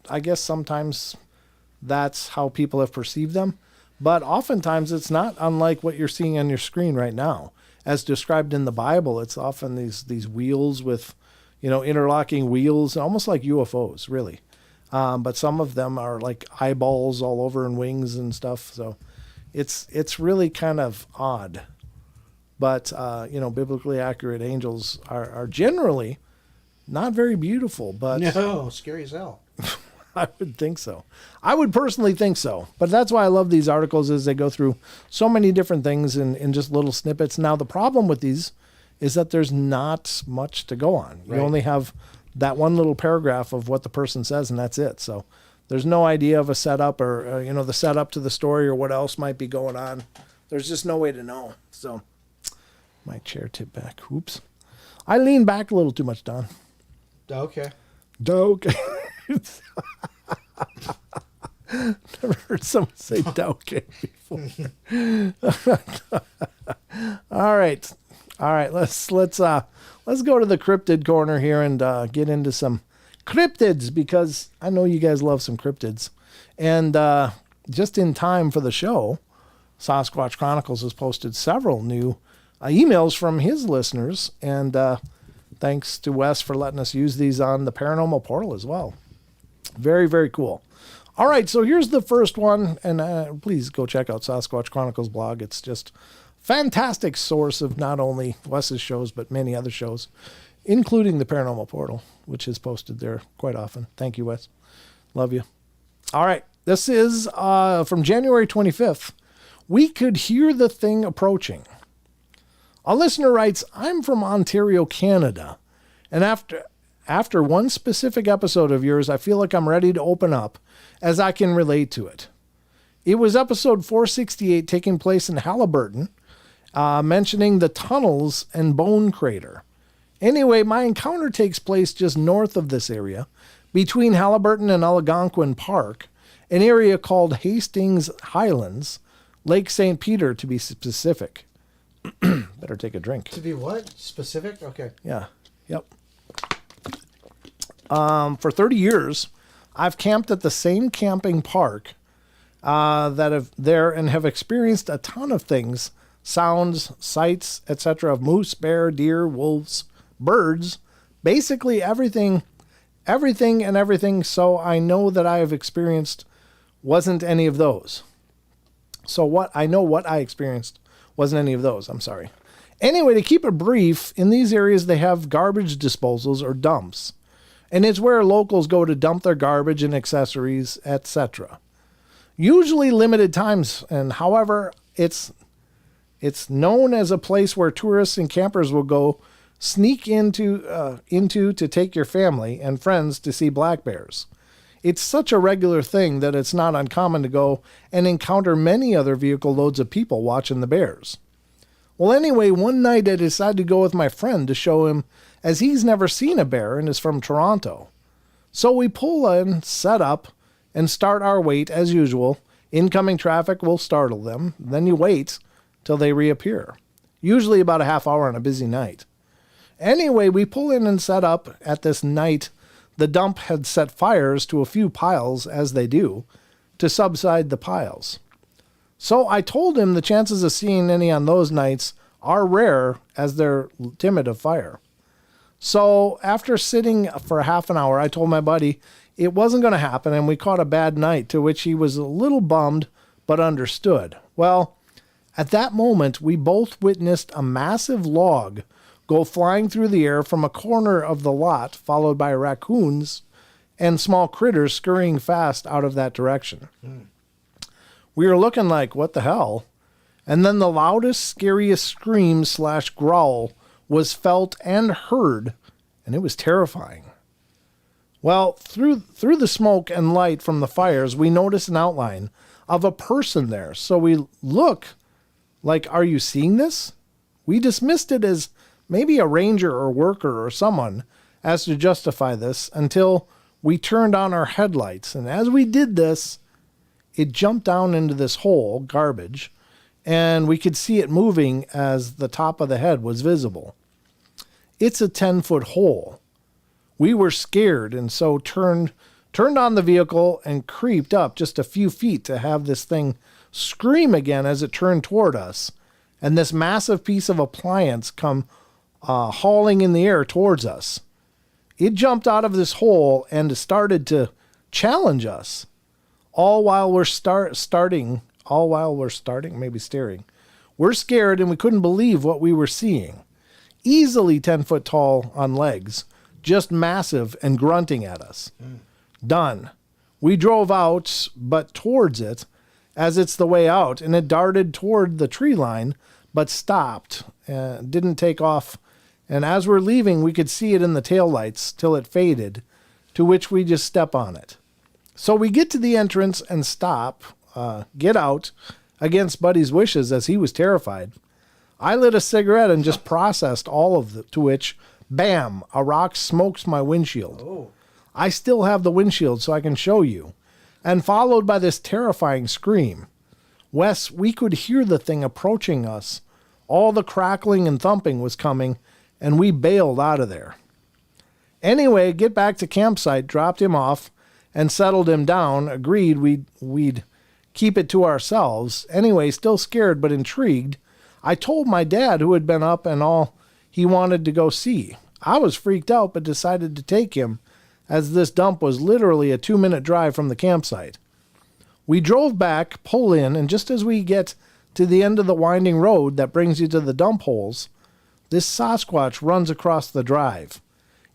I guess sometimes that's how people have perceived them. But oftentimes it's not unlike what you're seeing on your screen right now. As described in the Bible, it's often these wheels with, interlocking wheels, almost like UFOs, really. But some of them are like eyeballs all over and wings and stuff. So it's really kind of odd. But, biblically accurate angels are generally not very beautiful. But no, scary as hell. I would think so. I would personally think so. But that's why I love these articles, is they go through so many different things in just little snippets. Now, the problem with these is that there's not much to go on. You only have that one little paragraph of what the person says, and that's it. So there's no idea of a setup or, the setup to the story or what else might be going on. There's just no way to know. So my chair tipped back. Oops. I leaned back a little too much, Don. Okay. Okay. Never heard someone say "okay" before. All right. Let's go to the cryptid corner here and get into some cryptids, because I know you guys love some cryptids. And just in time for the show, Sasquatch Chronicles has posted several new emails from his listeners, and thanks to Wes for letting us use these on the Paranormal Portal as well. Very, very cool. All right, so here's the first one, and please go check out Sasquatch Chronicles blog. It's just fantastic source of not only Wes's shows, but many other shows, including the Paranormal Portal, which is posted there quite often. Thank you, Wes. Love you. All right, this is from January 25th. We could hear the thing approaching. A listener writes, I'm from Ontario, Canada, and after one specific episode of yours, I feel like I'm ready to open up as I can relate to it. It was episode 468 taking place in Halliburton, mentioning the tunnels and bone crater. Anyway, my encounter takes place just north of this area, between Halliburton and Algonquin Park, an area called Hastings Highlands, Lake St. Peter to be specific. Better take a drink. To be what? Specific? Okay. Yeah. Yep. For 30 years, I've camped at the same camping park that have there and have experienced a ton of things, sounds, sights, etc. of moose, bear, deer, wolves, birds, basically everything. So I know that I have experienced wasn't any of those. So what I experienced wasn't any of those. I'm sorry. Anyway, to keep it brief, in these areas they have garbage disposals or dumps. And it's where locals go to dump their garbage and accessories, etc. Usually limited times, and however, it's known as a place where tourists and campers will go sneak into to take your family and friends to see black bears. It's such a regular thing that it's not uncommon to go and encounter many other vehicle loads of people watching the bears. Well, anyway, one night I decided to go with my friend to show him, as he's never seen a bear and is from Toronto. So we pull in, set up, and start our wait as usual. Incoming traffic will startle them. Then you wait till they reappear. Usually about a half hour on a busy night. Anyway, we pull in and set up. At this night, the dump had set fires to a few piles, as they do, to subside the piles. So I told him the chances of seeing any on those nights are rare, as they're timid of fire. So after sitting for half an hour, I told my buddy it wasn't going to happen, and we caught a bad night, to which he was a little bummed, but understood. Well, at that moment, we both witnessed a massive log go flying through the air from a corner of the lot, followed by raccoons and small critters scurrying fast out of that direction. We were looking like, what the hell? And then the loudest, scariest scream/growl was felt and heard, and it was terrifying. Well, through the smoke and light from the fires, we noticed an outline of a person there. So we look like, are you seeing this? We dismissed it as maybe a ranger or worker or someone as to justify this until we turned on our headlights. And as we did this, it jumped down into this hole, garbage, and we could see it moving as the top of the head was visible. It's a 10-foot hole. We were scared and so turned on the vehicle and creeped up just a few feet to have this thing scream again as it turned toward us. And this massive piece of appliance come hauling in the air towards us. It jumped out of this hole and started to challenge us. All while we're staring. We're scared and we couldn't believe what we were seeing. Easily 10 foot tall on legs, just massive and grunting at us. Done. We drove out, but towards it, as it's the way out, and it darted toward the tree line, but stopped, didn't take off. And as we're leaving, we could see it in the taillights till it faded, to which we just step on it. So we get to the entrance and stop, get out, against Buddy's wishes as he was terrified. I lit a cigarette and just processed all of it, to which, bam, a rock smokes my windshield. Oh. I still have the windshield so I can show you. And followed by this terrifying scream. Wes, we could hear the thing approaching us. All the crackling and thumping was coming, and we bailed out of there. Anyway, get back to campsite, dropped him off, and settled him down, agreed we'd keep it to ourselves. Anyway, still scared but intrigued, I told my dad, who had been up and all he wanted to go see. I was freaked out but decided to take him, as this dump was literally a 2-minute drive from the campsite. We drove back, pull in, and just as we get to the end of the winding road that brings you to the dump holes, this Sasquatch runs across the drive.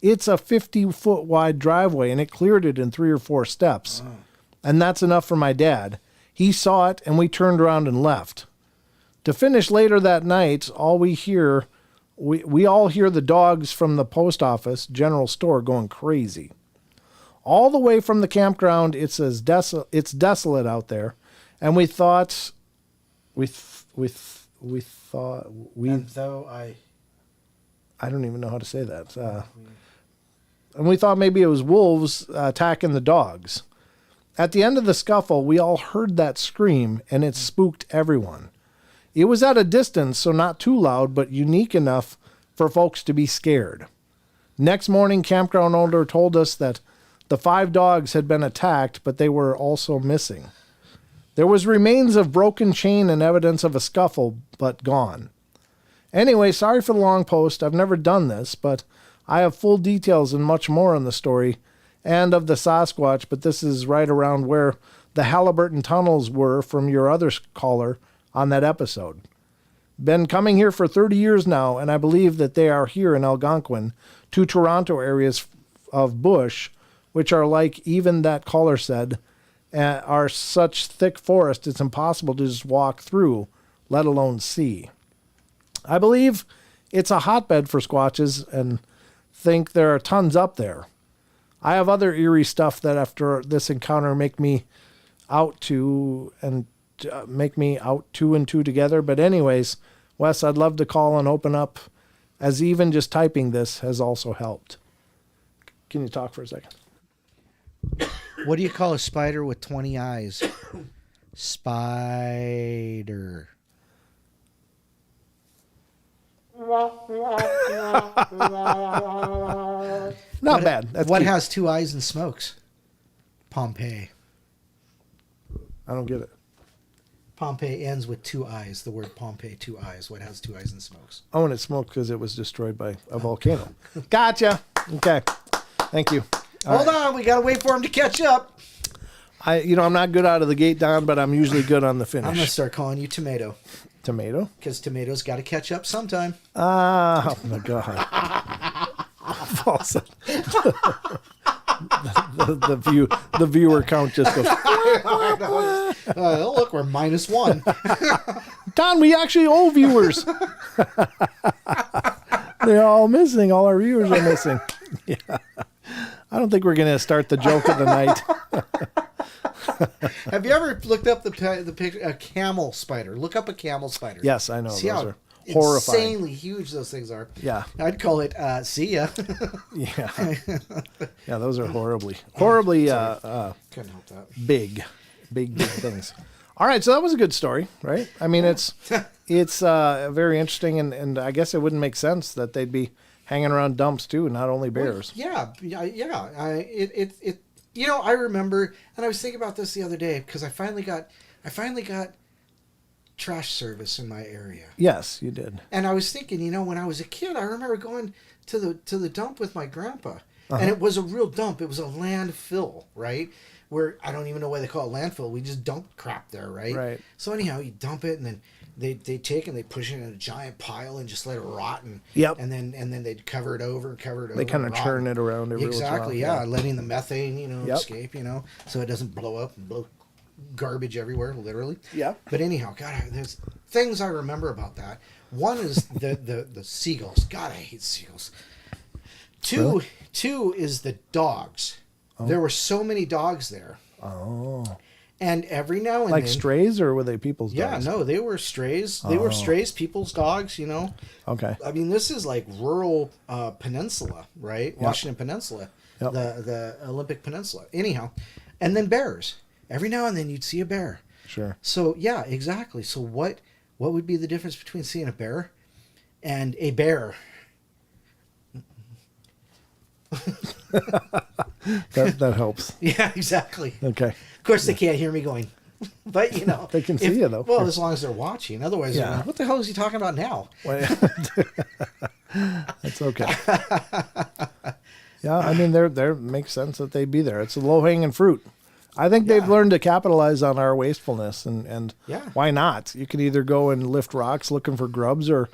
It's a 50-foot wide driveway, and it cleared it in 3 or 4 steps. And that's enough for my dad. He saw it, and we turned around and left. To finish later that night, we all hear the dogs from the post office general store going crazy. All the way from the campground, it's desolate out there, and we thought, And though I don't even know how to say that. And we thought maybe it was wolves attacking the dogs. At the end of the scuffle, we all heard that scream, and it spooked everyone. It was at a distance, so not too loud, but unique enough for folks to be scared. Next morning, campground owner told us that the 5 dogs had been attacked, but they were also missing. There was remains of broken chain and evidence of a scuffle, but gone. Anyway, sorry for the long post. I've never done this, but I have full details and much more on the story and of the Sasquatch, but this is right around where the Halliburton tunnels were from your other caller on that episode. Been coming here for 30 years now, and I believe that they are here in Algonquin, 2 Toronto areas of bush, which are like, even that caller said, are such thick forest it's impossible to just walk through, let alone see. I believe it's a hotbed for squatches and think there are tons up there. I have other eerie stuff that after this encounter make me out two and two together. But anyways, Wes, I'd love to call and open up, as even just typing this has also helped. Can you talk for a second? What do you call a spider with 20 eyes? Spider. Not bad. That's what cute. has 2 eyes and smokes? Pompeii. I don't get it. Pompeii ends with 2 eyes. The word Pompeii, 2 eyes. What has 2 eyes and smokes? Oh, and it smoked because it was destroyed by a volcano. Gotcha. Okay. Thank you. Hold on. We got to wait for him to catch up. I'm not good out of the gate, Don, but I'm usually good on the finish. I'm going to start calling you Tomato. Tomato? Because tomatoes got to catch up sometime. Oh, my God. False. the viewer count just goes. Look, we're -1. Don, we actually owe viewers. They're all missing. All our viewers are missing. Yeah. I don't think we're going to start the joke of the night. Have you ever looked up the picture? A camel spider. Look up a camel spider. Yes, I know. See those how are horrifying. insanely huge those things are. Yeah. I'd call it see ya. Yeah. Yeah, those are horribly couldn't help that. big things. All right, so that was a good story, right? I mean, it's very interesting, and I guess it wouldn't make sense that they'd be hanging around dumps too, not only bears. Well, yeah. I remember, and I was thinking about this the other day because I finally got trash service in my area. Yes, you did. And I was thinking, when I was a kid, I remember going to the dump with my grandpa, and it was a real dump. It was a landfill, right? Where I don't even know why they call it landfill. We just dump crap there, right? Right. So anyhow, you dump it, and then they take and they push it in a giant pile and just let it rot, and Yep. and then they'd cover it over. They kind of churn it around every exactly, once in a while. yeah, letting the methane, Yep. escape, so it doesn't blow up and blow garbage everywhere, literally. Yeah. But anyhow, God, there's things I remember about that. One is the seagulls. God, I hate seagulls. Two is the dogs. Oh. There were so many dogs there. Oh. And every now and like then, strays, or were they people's dogs? Yeah, no, they were strays. They were strays, people's dogs, Okay. I mean, this is like rural peninsula, right? Yep. Washington Peninsula, Yep. the Olympic Peninsula. Anyhow, and then bears. Every now and then you'd see a bear. Sure. So, yeah, exactly. So what would be the difference between seeing a bear and a bear? that helps. Yeah, exactly. Okay. Of course, they can't hear me going, but they can see you though. Well, as long as they're watching. Otherwise, Yeah. they're going, what the hell is he talking about now? That's okay. Yeah, I mean, there makes sense that they'd be there. It's a low hanging fruit. I think they've learned to capitalize on our wastefulness, and why not? You can either go and lift rocks looking for grubs or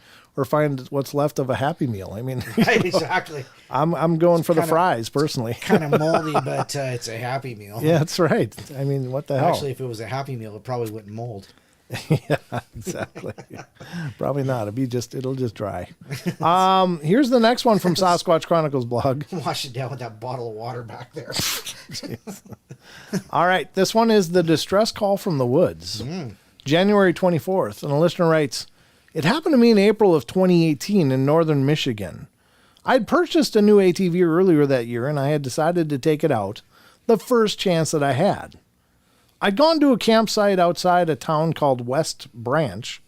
find what's left of a Happy Meal. I mean, right, exactly. I'm going for the fries personally. Kind of moldy, but it's a Happy Meal. Yeah, that's right. I mean, what the hell? Actually, if it was a Happy Meal, it probably wouldn't mold. Yeah, exactly. Probably not. It'll just dry. Here's the next one from Sasquatch Chronicles blog. Wash it down with that bottle of water back there. All right, this one is the distress call from the woods, January 24th, and a listener writes, "It happened to me in April of 2018 in northern Michigan. I'd purchased a new ATV earlier that year, and I had decided to take it out the first chance that I had. I'd gone to a campsite outside a town called West Branch,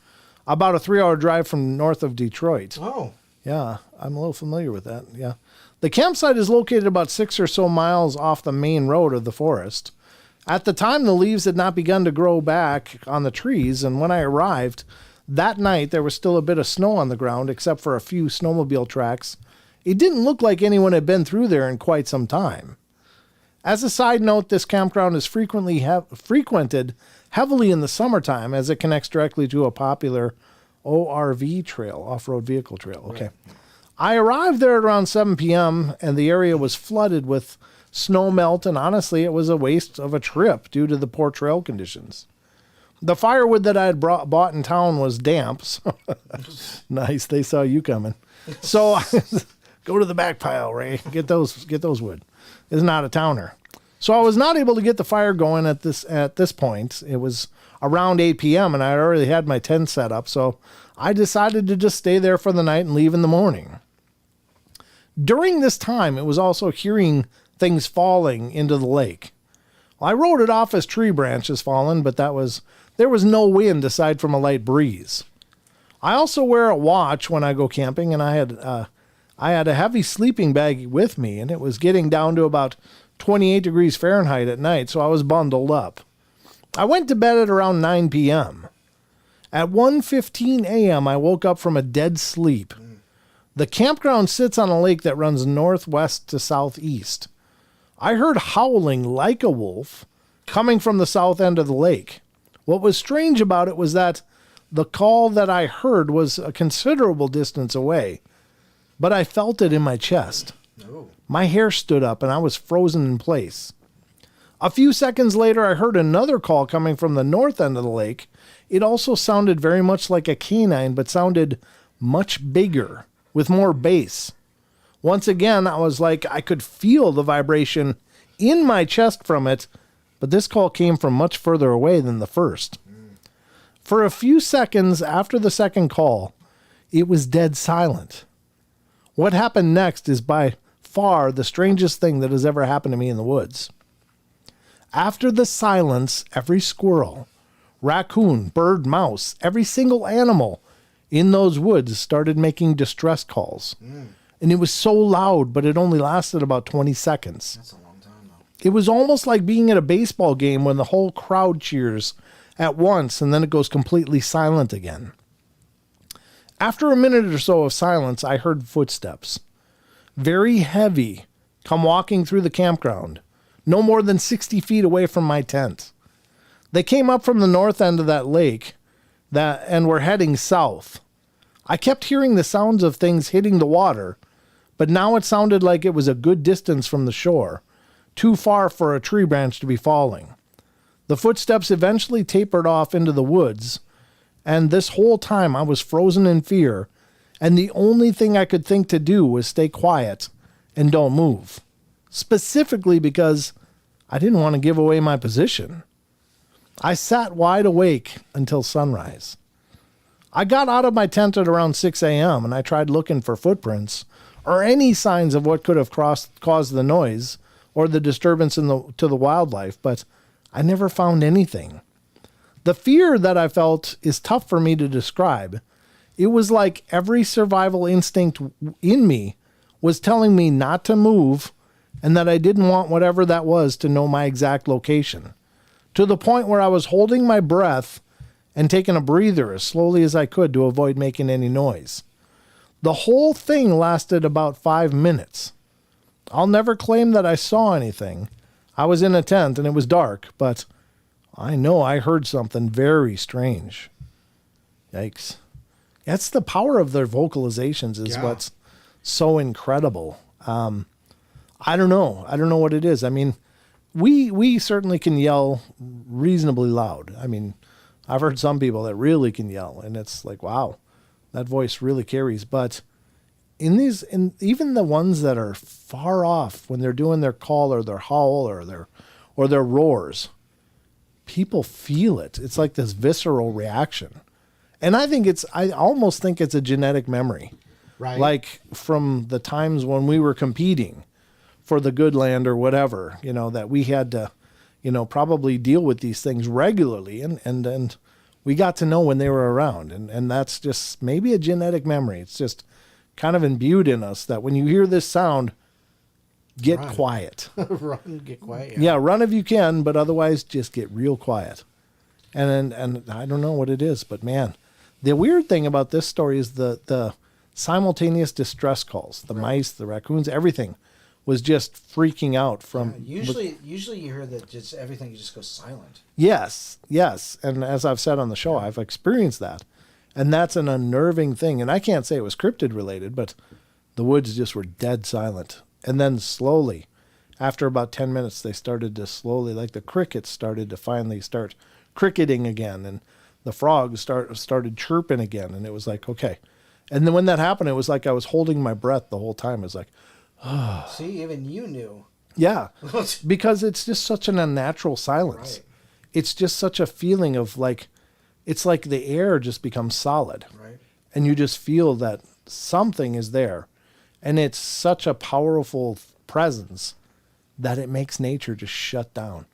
about a 3-hour drive from north of Detroit." Oh. Yeah, I'm a little familiar with that. Yeah. "The campsite is located about 6 or so miles off the main road of the forest. At the time, the leaves had not begun to grow back on the trees, and when I arrived that night, there was still a bit of snow on the ground, except for a few snowmobile tracks. It didn't look like anyone had been through there in quite some time. As a side note, this campground is frequently frequented heavily in the summertime as it connects directly to a popular ORV trail, off-road vehicle trail." Okay. Right. "I arrived there at around 7 p.m. and the area was flooded with snow melt, and honestly, it was a waste of a trip due to the poor trail conditions. The firewood that I had bought in town was damp." So nice, they saw you coming. "So go to the back pile, Ray. Get those wood. Is not a towner. So I was not able to get the fire going at this point. It was around 8 p.m. and I had already had my tent set up, so I decided to just stay there for the night and leave in the morning. During this time, it was also hearing things falling into the lake. Well, I wrote it off as tree branches falling, but there was no wind aside from a light breeze. I also wear a watch when I go camping, and I had a heavy sleeping bag with me, and it was getting down to about 28 degrees Fahrenheit at night, so I was bundled up. I went to bed at around 9 p.m. At 1:15 a.m., I woke up from a dead sleep. The campground sits on a lake that runs northwest to southeast. I heard howling like a wolf coming from the south end of the lake. What was strange about it was that the call that I heard was a considerable distance away, but I felt it in my chest. Oh. My hair stood up and I was frozen in place. A few seconds later, I heard another call coming from the north end of the lake. It also sounded very much like a canine, but sounded much bigger, with more bass. Once again, I was like, I could feel the vibration in my chest from it, but this call came from much further away than the first. For a few seconds after the second call, it was dead silent. What happened next is by far the strangest thing that has ever happened to me in the woods. After the silence, every squirrel, raccoon, bird, mouse, every single animal in those woods started making distress calls. And it was so loud, but it only lasted about 20 seconds. That's a long time, though. It was almost like being at a baseball game when the whole crowd cheers at once and then it goes completely silent again. After a minute or so of silence, I heard footsteps, very heavy, come walking through the campground, no more than 60 feet away from my tent. They came up from the north end of that lake and were heading south. I kept hearing the sounds of things hitting the water, but now it sounded like it was a good distance from the shore, too far for a tree branch to be falling. The footsteps eventually tapered off into the woods, and this whole time I was frozen in fear, and the only thing I could think to do was stay quiet and don't move, specifically because I didn't want to give away my position. I sat wide awake until sunrise. I got out of my tent at around 6 a.m. and I tried looking for footprints or any signs of what could have caused the noise or the disturbance to the wildlife, but I never found anything. The fear that I felt is tough for me to describe. It was like every survival instinct in me was telling me not to move and that I didn't want whatever that was to know my exact location, to the point where I was holding my breath and taking a breather as slowly as I could to avoid making any noise. The whole thing lasted about 5 minutes. I'll never claim that I saw anything. I was in a tent and it was dark, but I know I heard something very strange. Yikes. That's the power of their vocalizations is what's so incredible. I don't know. I don't know what it is. I mean, we certainly can yell reasonably loud. I mean, I've heard some people that really can yell, and it's like, wow, that voice really carries. But in even the ones that are far off, when they're doing their call or their howl or their roars, people feel it. It's like this visceral reaction. And I almost think it's a genetic memory. Right. Like from the times when we were competing for the good land or whatever, that we had to, probably deal with these things regularly. And we got to know when they were around. And that's just maybe a genetic memory. It's just kind of imbued in us that when you hear this sound, get quiet. Run, get quiet. Yeah, run if you can, but otherwise just get real quiet. And I don't know what it is, but man, the weird thing about this story is the simultaneous distress calls. The mice, the raccoons, everything was just freaking out from. Usually you hear that just everything just goes silent. Yes. And as I've said on the show, I've experienced that. And that's an unnerving thing. And I can't say it was cryptid related, but the woods just were dead silent. And then slowly, after about 10 minutes, they started to slowly, like the crickets started to finally start cricketing again. And the frogs started chirping again. And it was like, okay. And then when that happened, it was like I was holding my breath the whole time. It was like, oh. See, even you knew. Yeah, because it's just such an unnatural silence. Right. It's just such a feeling of like, it's like the air just becomes solid. Right. And you just feel that something is there. And it's such a powerful presence that it makes nature just shut down,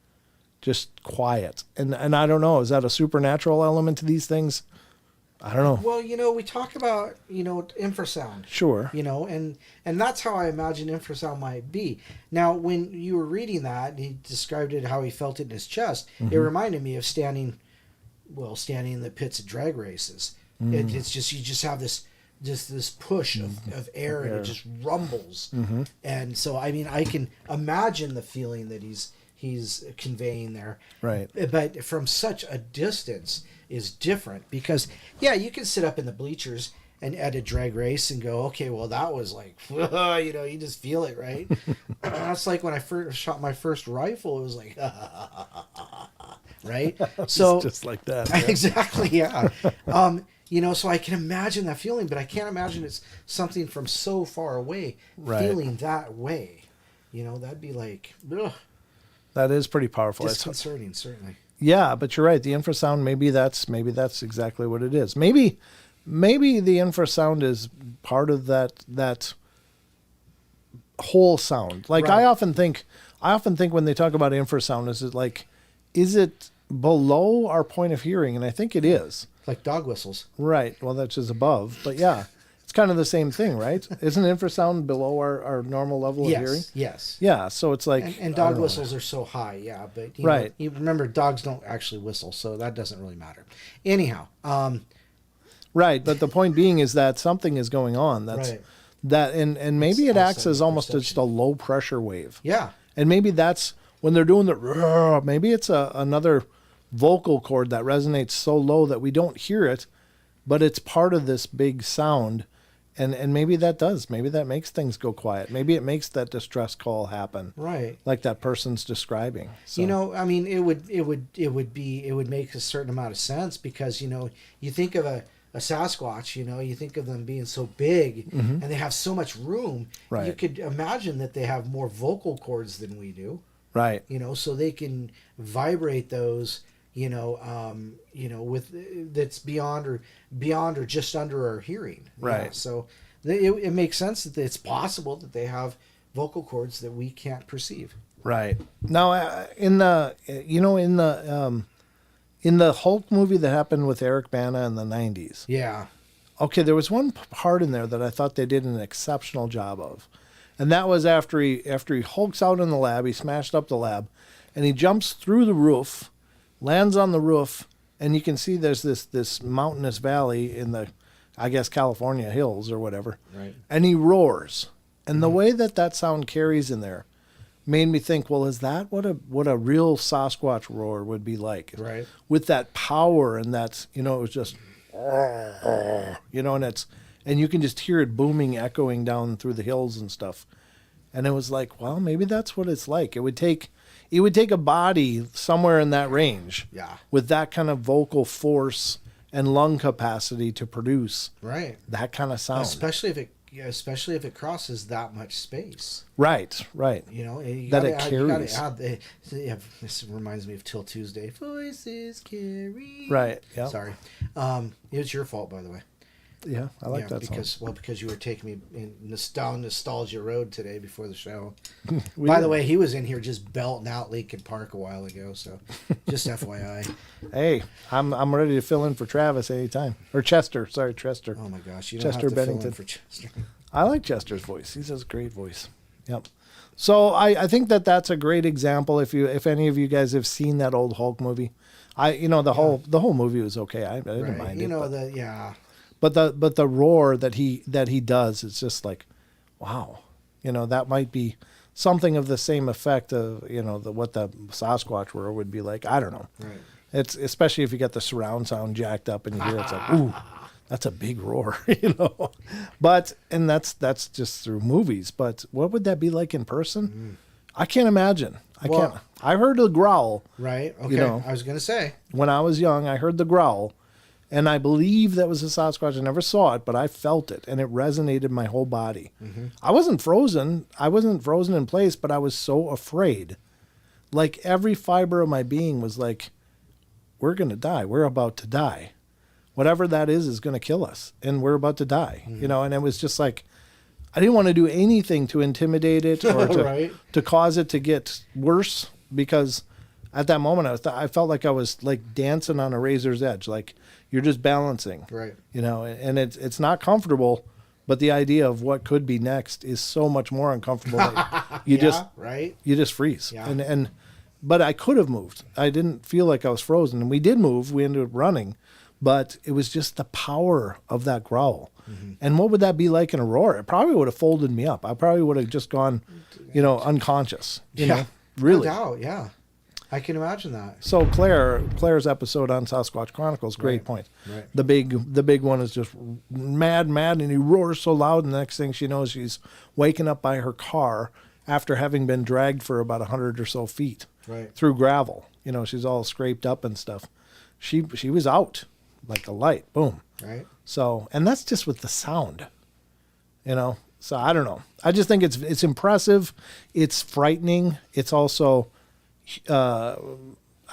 just quiet. And I don't know, is that a supernatural element to these things? I don't know. Well, we talk about, infrasound. Sure. And that's how I imagine infrasound might be. Now, when you were reading that, he described it how he felt it in his chest. Mm-hmm. It reminded me of standing in the pits of drag races. It's just, you just have this push of air and it just rumbles. Mm-hmm. And so, I mean, I can imagine the feeling that he's conveying there. Right. But from such a distance is different because, you can sit up in the bleachers and at a drag race and go, okay, well, that was like, you just feel it, right? That's like when I first shot my first rifle, it was like, right? So just like that. Yeah. Exactly, yeah. So I can imagine that feeling, but I can't imagine it's something from so far away feeling that way. That'd be like, ugh. That is pretty powerful. Disconcerting, certainly. Yeah, but you're right. The infrasound, maybe that's exactly what it is. Maybe the infrasound is part of that whole sound. Like I often think when they talk about infrasound, is it below our point of hearing? And I think it is. Like dog whistles. Right. Well, that's just above. But yeah, it's kind of the same thing, right? Isn't infrasound below our normal level of hearing? Yes. Yeah. So it's like. And dog whistles are so high, yeah. But you remember, dogs don't actually whistle, so that doesn't really matter. Anyhow. Right. But the point being is that something is going on. And maybe it acts as almost just a low pressure wave. Yeah. And maybe that's when they're doing the. Maybe it's another vocal cord that resonates so low that we don't hear it, but it's part of this big sound, and maybe that makes things go quiet. Maybe it makes that distress call happen, right? Like that person's describing. So. I mean, it would make a certain amount of sense because you think of a Sasquatch, you think of them being so big and they have so much room. Right. You could imagine that they have more vocal cords than we do. Right. So they can vibrate those. With that's beyond or just under our hearing. Right. So it makes sense that it's possible that they have vocal cords that we can't perceive. Right. Now, in the Hulk movie that happened with Eric Bana in the 90s. Yeah. Okay, there was one part in there that I thought they did an exceptional job of. And that was after he hulks out in the lab, he smashed up the lab, and he jumps through the roof, lands on the roof, and you can see there's this mountainous valley in the, I guess, California hills or whatever. Right. And he roars. And the way that sound carries in there, made me think, well, is that what a real Sasquatch roar would be like? Right. With that power and that, it was just, and you can just hear it booming, echoing down through the hills and stuff. And it was like, well, maybe that's what it's like. It would take a body somewhere in that range, Yeah. with that kind of vocal force and lung capacity to produce Right. that kind of sound. Especially if it crosses that much space. Right. You That gotta, it carries. You gotta add this reminds me of Till Tuesday. Voices carry. Right. Yeah. Sorry. It was your fault, by the way. Yeah, I like that song. Because you were taking me down nostalgia road today before the show. We By did. the way, he was in here just belting out Lincoln Park a while ago, so just FYI. Hey, I'm ready to fill in for Travis anytime. Or Chester. Sorry, Chester. Oh my gosh, you don't Chester have to Bennington. fill in for Chester. I like Chester's voice. He has a great voice. Yep. So I think that's a great example. If any of you guys have seen that old Hulk movie, the whole movie was okay. I didn't mind it. But the roar that he does, it's just like, wow, that might be something of the same effect of what the Sasquatch roar would be like. I don't know. Right. It's especially if you get the surround sound jacked up and you hear it's like, ooh, that's a big roar, But and that's just through movies. But what would that be like in person? I can't imagine. I can't. I heard a growl. Right. Okay. I was gonna say, when I was young, I heard the growl. And I believe that was a Sasquatch. I never saw it, but I felt it, and it resonated my whole body. Mm-hmm. I wasn't frozen. I wasn't frozen in place, but I was so afraid. Like every fiber of my being was like, we're going to die. We're about to die. Whatever that is going to kill us, and we're about to die. Mm-hmm. And it was just like, I didn't want to do anything to intimidate it or to cause it to get worse, because at that moment I felt like I was like dancing on a razor's edge, like you're just balancing, right? And it's not comfortable, but the idea of what could be next is so much more uncomfortable. That you just freeze. Yeah. But I could have moved. I didn't feel like I was frozen, and we did move. We ended up running, but it was just the power of that growl. Mm-hmm. And what would that be like in a roar? It probably would have folded me up. I probably would have just gone, unconscious. Really. No doubt, yeah. I can imagine that. So Claire's episode on Sasquatch Chronicles, great point. Right. The big one is just mad, and he roars so loud, and the next thing she knows, she's waking up by her car after having been dragged for about 100 or so feet through gravel. She's all scraped up and stuff. She was out like a light, boom. Right. So, and that's just with the sound. So I don't know. I just think it's impressive. It's frightening. It's also I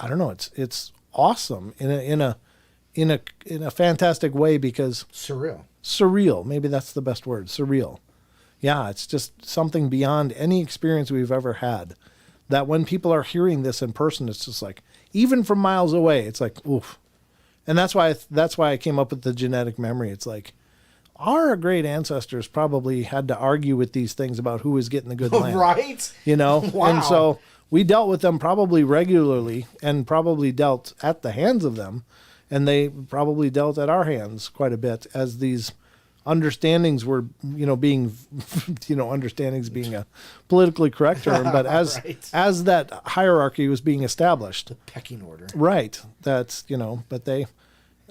don't know. It's awesome in a fantastic way, because surreal. Maybe that's the best word. Surreal. Yeah, it's just something beyond any experience we've ever had. That when people are hearing this in person, it's just like, even from miles away, it's like, oof. And that's why I came up with the genetic memory. It's like, our great ancestors probably had to argue with these things about who was getting the good land. Right. Wow. And so we dealt with them probably regularly, and probably dealt at the hands of them, and they probably dealt at our hands quite a bit, as these understandings were, being, understandings being a politically correct term, but as that hierarchy was being established. The pecking order. Right. That's, but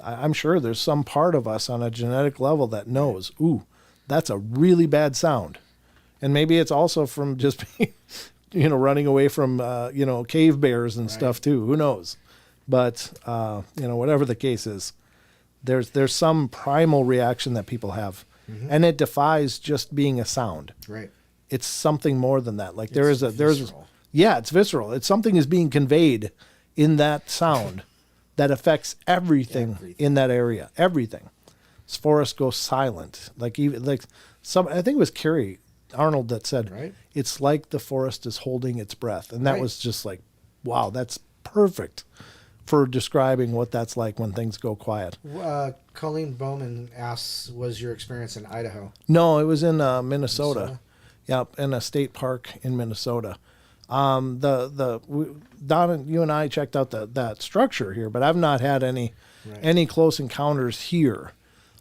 I'm sure there's some part of us on a genetic level that knows, ooh, that's a really bad sound. And maybe it's also from just being, running away from, cave bears and stuff too. Who knows? But, whatever the case is, there's some primal reaction that people have, and it defies just being a sound. Right. It's something more than that. Like it's visceral. It's something is being conveyed in that sound that affects everything in that area. Everything. This forest goes silent. I think it was Carrie Arnold that said, it's like the forest is holding its breath. And that was just like, wow, that's perfect for describing what that's like when things go quiet. Colleen Bowman asks, was your experience in Idaho? No, it was in Minnesota. Yep, in a state park in Minnesota. Don, you and I checked out that structure here, but I've not had any close encounters here.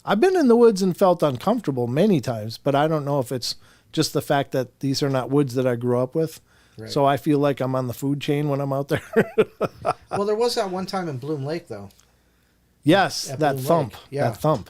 I've been in the woods and felt uncomfortable many times, but I don't know if it's just the fact that these are not woods that I grew up with. Right. So I feel like I'm on the food chain when I'm out there. Well, there was that one time in Bloom Lake, though. Yes, At that Bloom thump. Lake. Yeah. That thump.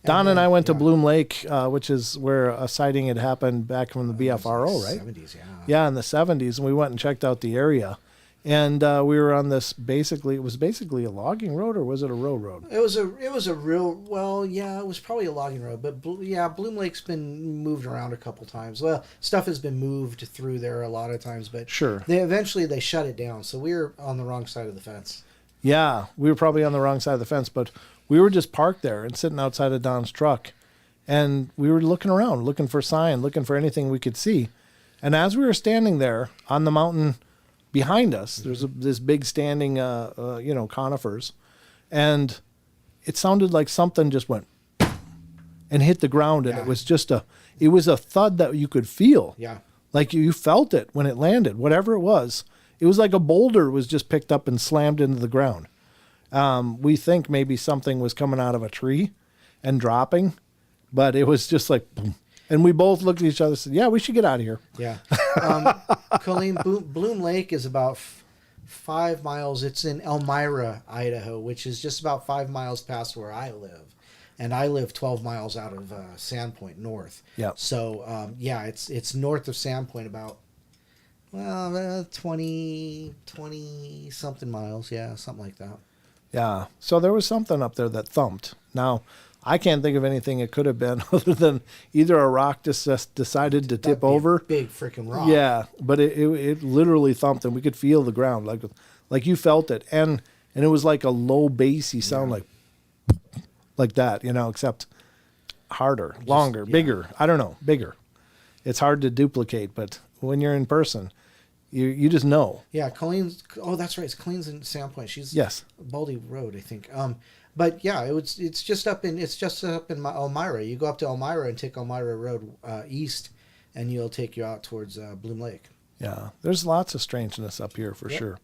And Don and then- I went to yeah. Bloom Lake, which is where a sighting had happened back from the BFRO, right? 70s, yeah. Yeah, in the 70s, and we went and checked out the area. And we were on this it was basically a logging road, or was it a road? It was a real, well, yeah, it was probably a logging road, but Bloom Lake's been moved around a couple times. Well, stuff has been moved through there a lot of times, but Sure. they shut it down, so we were on the wrong side of the fence. Yeah, we were probably on the wrong side of the fence, but we were just parked there and sitting outside of Don's truck. And we were looking around, looking for sign, looking for anything we could see. And as we were standing there on the mountain behind us, there's this big standing, conifers. And it sounded like something just went and hit the ground. And Yeah. it was just it was a thud that you could feel. Yeah. Like you felt it when it landed, whatever it was. It was like a boulder was just picked up and slammed into the ground. We think maybe something was coming out of a tree and dropping, but it was just like boom. And we both looked at each other and said, yeah, we should get out of here. Yeah. Colleen, Bloom Lake is about 5 miles. It's in Elmira, Idaho, which is just about 5 miles past where I live. And I live 12 miles out of Sandpoint north. Yeah. So, it's north of Sandpoint about, 20 something miles. Yeah, something like that. Yeah. So there was something up there that thumped. Now, I can't think of anything it could have been other than either a rock just decided to tip That'd be a over. big freaking rock. Yeah, but it literally thumped, and we could feel the ground like you felt it, and it was like a low bassy sound, like that, except harder, longer, bigger. I don't know, bigger. It's hard to duplicate, but when you're in person, you just know. Yeah, Colleen's. Oh, that's right. Colleen's in Sandpoint. She's Yes. Baldy Road, I think. But yeah, it's just up in Elmira. You go up to Elmira and take Elmira Road east, and you'll take you out towards Bloom Lake. Yeah, there's lots of strangeness up here for sure.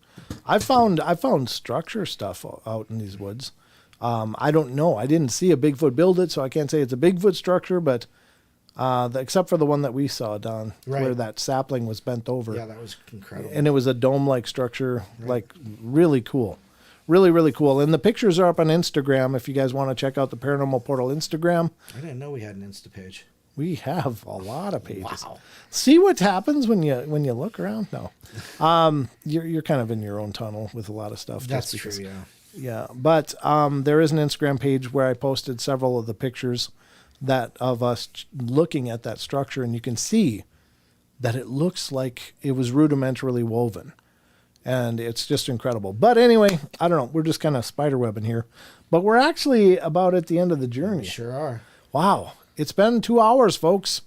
I found structure stuff out in these woods. I don't know. I didn't see a Bigfoot build it, so I can't say it's a Bigfoot structure, but except for the one that we saw, Don, where that sapling was bent over. Yeah, that was incredible. And it was a dome-like structure, like really cool. Really, really cool. And the pictures are up on Instagram if you guys want to check out the Paranormal Portal Instagram. I didn't know we had an Insta page. We have a lot of pages. Wow. See what happens when you look around? No. You're kind of in your own tunnel with a lot of stuff. That's true, yeah. Yeah, but there is an Instagram page where I posted several of the pictures of us looking at that structure, and you can see that it looks like it was rudimentarily woven. And it's just incredible. But anyway, I don't know. We're just kind of spiderwebbing here. But we're actually about at the end of the journey. We sure are. Wow. It's been 2 hours, folks.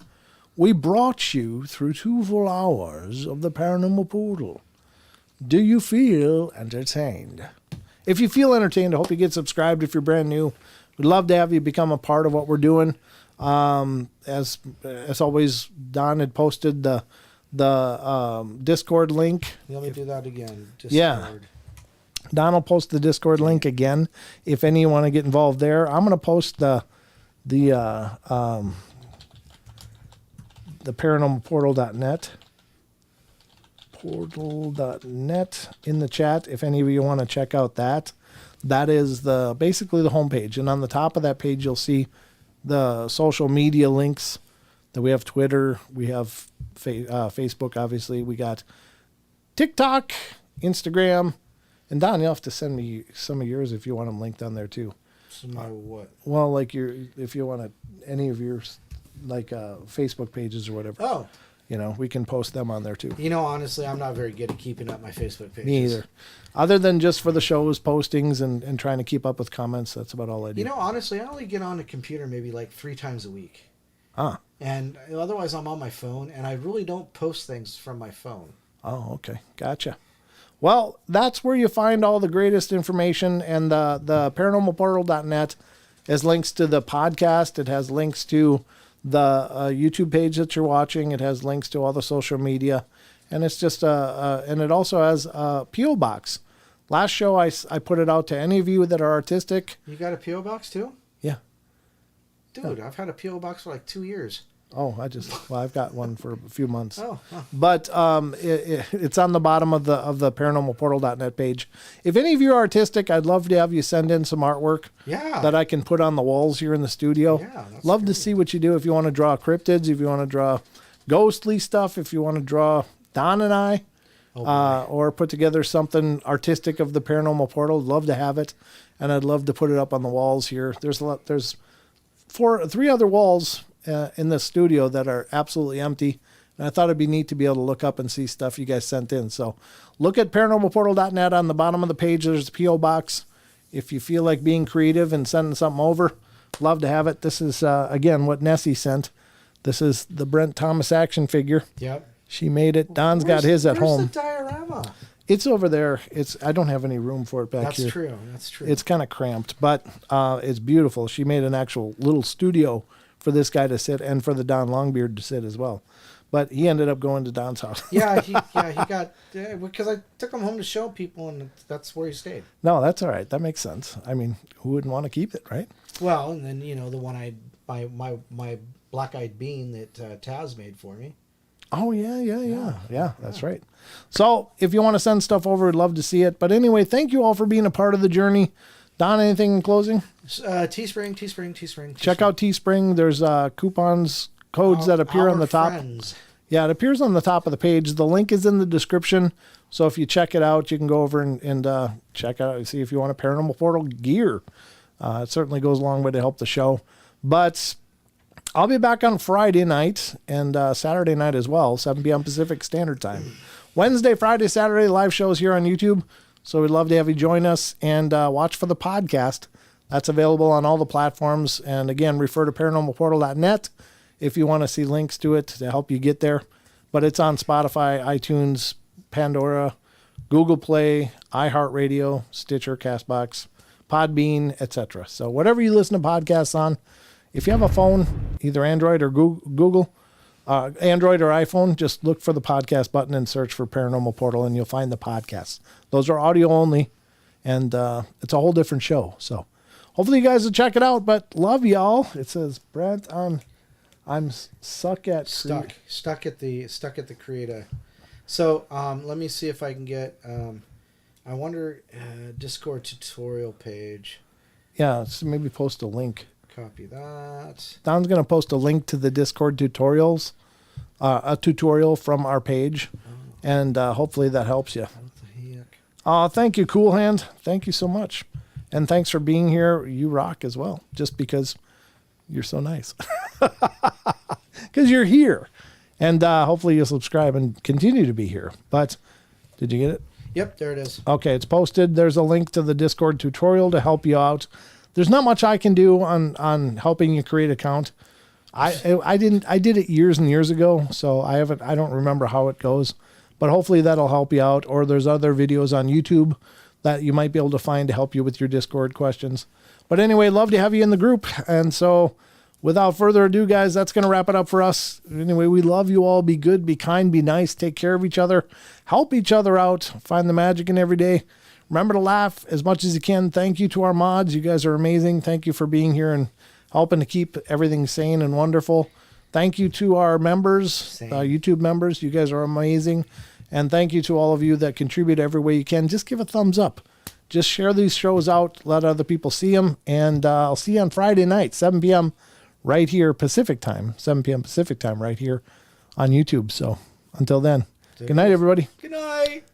We brought you through 2 full hours of the Paranormal Portal. Do you feel entertained? If you feel entertained, I hope you get subscribed if you're brand new. We'd love to have you become a part of what we're doing. As always, Don had posted the Discord link. Let me do that again. Discord. Yeah. Don will post the Discord link again if any of you want to get involved there. I'm going to post the paranormalportal.net portal.net in the chat if any of you want to check out that. That is basically the homepage, and on the top of that page you'll see the social media links that we have. Twitter, we have Facebook, obviously, we got TikTok, Instagram, and Don, you'll have to send me some of yours if you want them linked on there too. Some what? Well, like if you want any of yours, like Facebook pages or whatever. Oh. We can post them on there too. Honestly, I'm not very good at keeping up my Facebook pages. Me either. Other than just for the show's postings and trying to keep up with comments, that's about all I do. Honestly, I only get on the computer maybe like 3 times a week. Ah. And otherwise, I'm on my phone, and I really don't post things from my phone. Oh, okay. Gotcha. Well, that's where you find all the greatest information, and the paranormalportal.net has links to the podcast. It has links to the YouTube page that you're watching. It has links to all the social media, and it's just and it also has a P.O. box. Last show I put it out to any of you that are artistic. You got a P.O. box too? Yeah. Dude, I've had a P.O. box for like 2 years. Oh, I've got one for a few months. Oh. But it's on the bottom of the paranormalportal.net page. If any of you are artistic, I'd love to have you send in some artwork that I can put on the walls here in the studio. Yeah, that's love great. to see what you do. If you want to draw cryptids, if you want to draw ghostly stuff, if you want to draw Don and I, or put together something artistic of the Paranormal Portal, love to have it. And I'd love to put it up on the walls here. There's 3 other walls in the studio that are absolutely empty. And I thought it'd be neat to be able to look up and see stuff you guys sent in. So look at paranormalportal.net. On the bottom of the page, there's a P.O. box. If you feel like being creative and sending something over, love to have it. This is, again, what Nessie sent. This is the Brent Thomas action figure. Yep. She made it. Don's got his at home. Where's the diorama? It's over there. I don't have any room for it back here. That's true. It's kind of cramped, but it's beautiful. She made an actual little studio for this guy to sit and for the Don Longbeard to sit as well. But he ended up going to Don's house. he got because I took him home to show people, and that's where he stayed. No, that's all right. That makes sense. I mean, who wouldn't want to keep it, right? Well, and then the one my black-eyed bean that Taz made for me. Oh, yeah, that's right. So if you want to send stuff over, I'd love to see it. But anyway, thank you all for being a part of the journey. Don, anything in closing? Teespring. Check out Teespring. There's codes that appear on the top. Friends. Yeah, it appears on the top of the page. The link is in the description. So if you check it out, you can go over and check out and see if you want a Paranormal Portal gear. It certainly goes a long way to help the show. But I'll be back on Friday night and Saturday night as well, 7 p.m. Pacific Standard Time. Wednesday, Friday, Saturday, live shows here on YouTube. So we'd love to have you join us and watch for the podcast. That's available on all the platforms. And again, refer to paranormalportal.net if you want to see links to it to help you get there. But it's on Spotify, iTunes, Pandora, Google Play, iHeartRadio, Stitcher, CastBox, Podbean, etc. So whatever you listen to podcasts on, if you have a phone, either Android or Google, Android or iPhone, just look for the podcast button and search for Paranormal Portal, and you'll find the podcasts. Those are audio only, and it's a whole different show. So hopefully you guys will check it out. But love y'all. It says Brent, I'm stuck at the creator. So let me see if I can get. I wonder Discord tutorial page. Yeah, so maybe post a link. Copy that. Don's going to post a link to the Discord tutorials, a tutorial from our page, and hopefully that helps you. What the heck? Thank you, Cool Hand. Thank you so much. And thanks for being here. You rock as well, just because you're so nice. Because you're here. And hopefully you'll subscribe and continue to be here. But did you get it? Yep, there it is. Okay, it's posted. There's a link to the Discord tutorial to help you out. There's not much I can do on helping you create an account. I did it years and years ago, so I don't remember how it goes. But hopefully that'll help you out. Or there's other videos on YouTube that you might be able to find to help you with your Discord questions. But anyway, love to have you in the group. And so without further ado, guys, that's going to wrap it up for us. Anyway, we love you all. Be good, be kind, be nice, take care of each other, help each other out, find the magic in every day. Remember to laugh as much as you can. Thank you to our mods. You guys are amazing. Thank you for being here and helping to keep everything sane and wonderful. Thank you to our members, YouTube members. You guys are amazing. And thank you to all of you that contribute every way you can. Just give a thumbs up. Just share these shows out. Let other people see them. And I'll see you on Friday night, 7 p.m. right here Pacific time. 7 p.m. Pacific time right here on YouTube. So until then, good night, everybody. Good night.